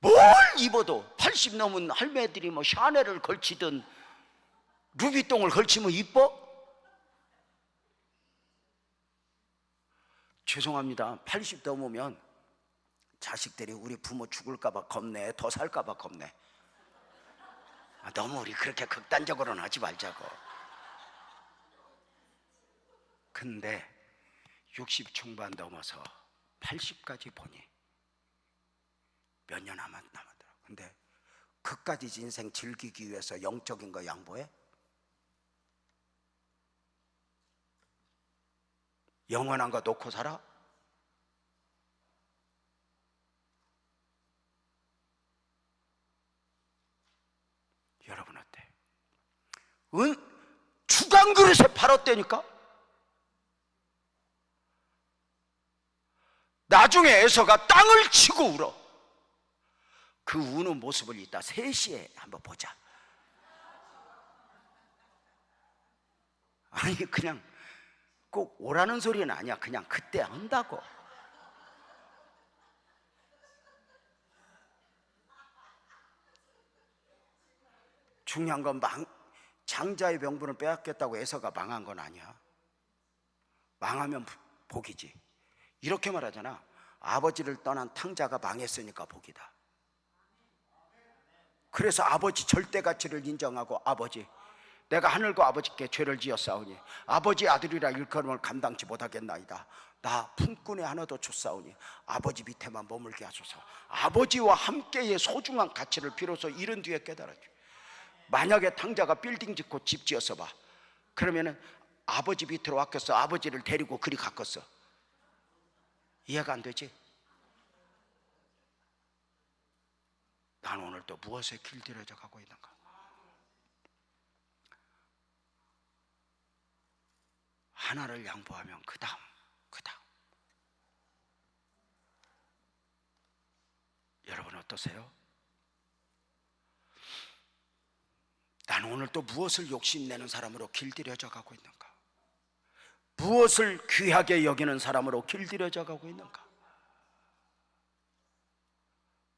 S2: 뭘 입어도 80 넘은 할매들이 뭐 샤넬을 걸치든 루비똥을 걸치면 이뻐? 죄송합니다. 80 넘으면 자식들이 우리 부모 죽을까봐 겁내, 더 살까봐 겁내. 너무 우리 그렇게 극단적으로는 하지 말자고. 근데 60 중반 넘어서 80까지 보니 몇 년 남았더라고. 근데 그까지 인생 즐기기 위해서 영적인 거 양보해? 영원한 거 놓고 살아? 여러분 어때? 주간 그릇에 팔았다니까? 나중에 에서가 땅을 치고 울어. 그 우는 모습을 이따 3시에 한번 보자. 아니, 그냥 꼭 오라는 소리는 아니야. 그냥 그때 한다고. 중요한 건 장자의 명분을 빼앗겠다고 에서가 망한 건 아니야. 망하면 복이지. 이렇게 말하잖아. 아버지를 떠난 탕자가 망했으니까 복이다. 그래서 아버지 절대 가치를 인정하고, 아버지, 내가 하늘과 아버지께 죄를 지었사오니 아버지 아들이라 일컬음을 감당치 못하겠나이다. 나 품꾼의 하나도 줬사오니 아버지 밑에만 머물게 하소서. 아버지와 함께의 소중한 가치를 비로소 이른 뒤에 깨달았지. 만약에 탕자가 빌딩 짓고 집 지었어 봐. 그러면은 아버지 밑으로 왔겠어? 아버지를 데리고 그리 갔겠어? 이해가 안 되지? 난 오늘 또 무엇에 길들여져 가고 있는가? 하나를 양보하면 그 다음 여러분 어떠세요? 난 오늘 또 무엇을 욕심내는 사람으로 길들여져 가고 있는가? 무엇을 귀하게 여기는 사람으로 길들여져 가고 있는가?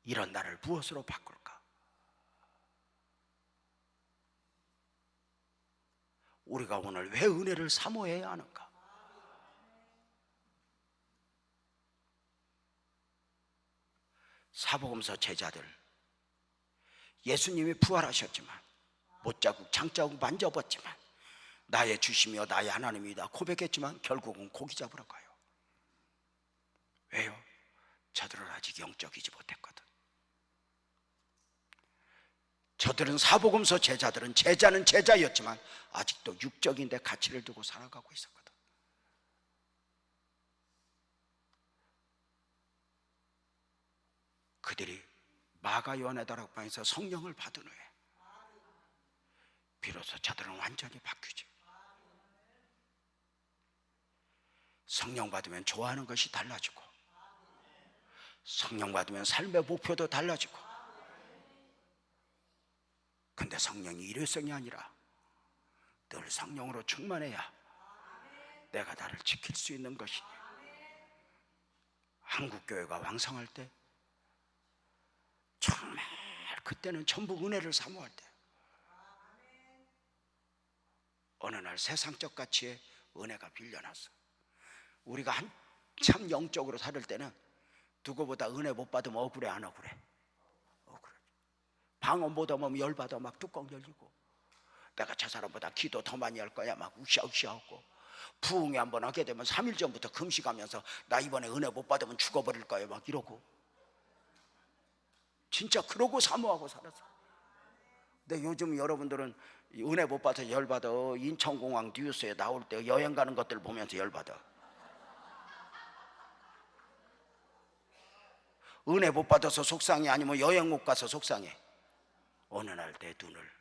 S2: 이런 나를 무엇으로 바꿀까? 우리가 오늘 왜 은혜를 사모해야 하는가? 사복음서 제자들, 예수님이 부활하셨지만 못자국 장자국 만져봤지만 나의 주시며 나의 하나님이다 고백했지만 결국은 고기 잡으러 가요. 왜요? 저들은 아직 영적이지 못했거든. 저들은 사복음서 제자들은 제자는 제자였지만 아직도 육적인데 가치를 두고 살아가고 있었거든. 그들이 마가 요한의 다락방에서 성령을 받은 후에 비로소 저들은 완전히 바뀌지. 성령 받으면 좋아하는 것이 달라지고, 성령 받으면 삶의 목표도 달라지고. 근데 성령이 일회성이 아니라 늘 성령으로 충만해야 내가 나를 지킬 수 있는 것이니. 한국교회가 왕성할 때 정말 그때는 전부 은혜를 사모할 때 어느 날 세상적 가치에 은혜가 빌려났어. 우리가 한참 영적으로 살을 때는 누구보다 은혜 못 받으면 억울해 안 억울해? 억울해. 방언 못 하면 열받아 막 뚜껑 열리고, 내가 저 사람보다 기도 더 많이 할 거야 막 으쌰으쌰하고, 부흥회 한번 하게 되면 3일 전부터 금식하면서 나 이번에 은혜 못 받으면 죽어버릴 거야 막 이러고. 진짜 그러고 사모하고 살았어. 근데 요즘 여러분들은 은혜 못 받아서 열받아. 인천공항 뉴스에 나올 때 여행 가는 것들 보면서 열받아. 은혜 못 받아서 속상해? 아니면 여행 못 가서 속상해? 어느 날 내 눈을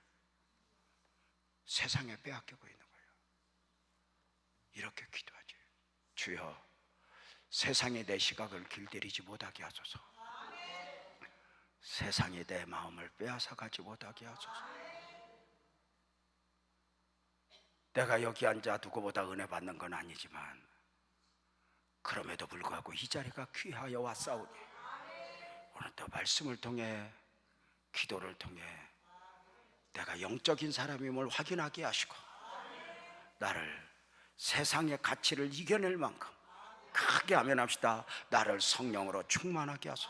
S2: 세상에 빼앗기고 있는 거예요. 이렇게 기도하지. 주여, 세상에 내 시각을 길들이지 못하게 하소서. 세상에 내 마음을 빼앗아가지 못하게 하소서. 내가 여기 앉아 누구보다 은혜 받는 건 아니지만 그럼에도 불구하고 이 자리가 귀하여 왔사오니 오늘 또 말씀을 통해, 기도를 통해 내가 영적인 사람임을 확인하게 하시고 나를 세상의 가치를 이겨낼 만큼 크게 아멘합시다. 나를 성령으로 충만하게 하소서.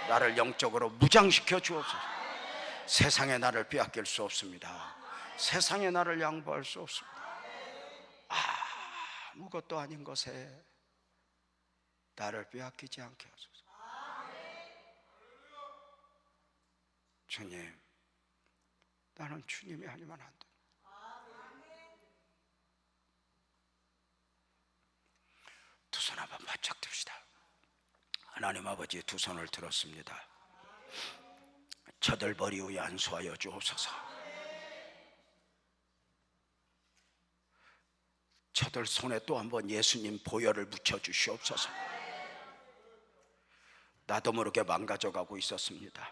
S2: 나를 영적으로 무장시켜 주옵소서. 세상에 나를 빼앗길 수 없습니다. 세상에 나를 양보할 수 없습니다. 아무것도 아닌 것에 나를 빼앗기지 않게 하소서. 주님, 나는 주님이 아니면 안 돼. 두 손 한번 바짝 듭시다. 하나님 아버지, 두 손을 들었습니다. 저들 머리 위에 안수하여 주옵소서. 저들 손에 또 한번 예수님 보혈을 묻혀 주시옵소서. 나도 모르게 망가져 가고 있었습니다.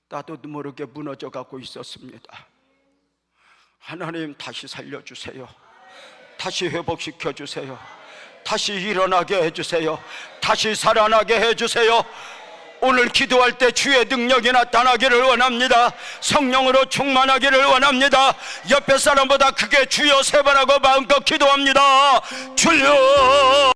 S2: 나도 모르게 무너져 가고 있었습니다. 하나님, 다시 살려주세요. 다시 회복시켜 주세요. 다시 일어나게 해주세요. 다시 살아나게 해주세요. 오늘 기도할 때 주의 능력이 나타나기를 원합니다. 성령으로 충만하기를 원합니다. 옆에 사람보다 크게 주여 세 번 하고 마음껏 기도합니다. 주여.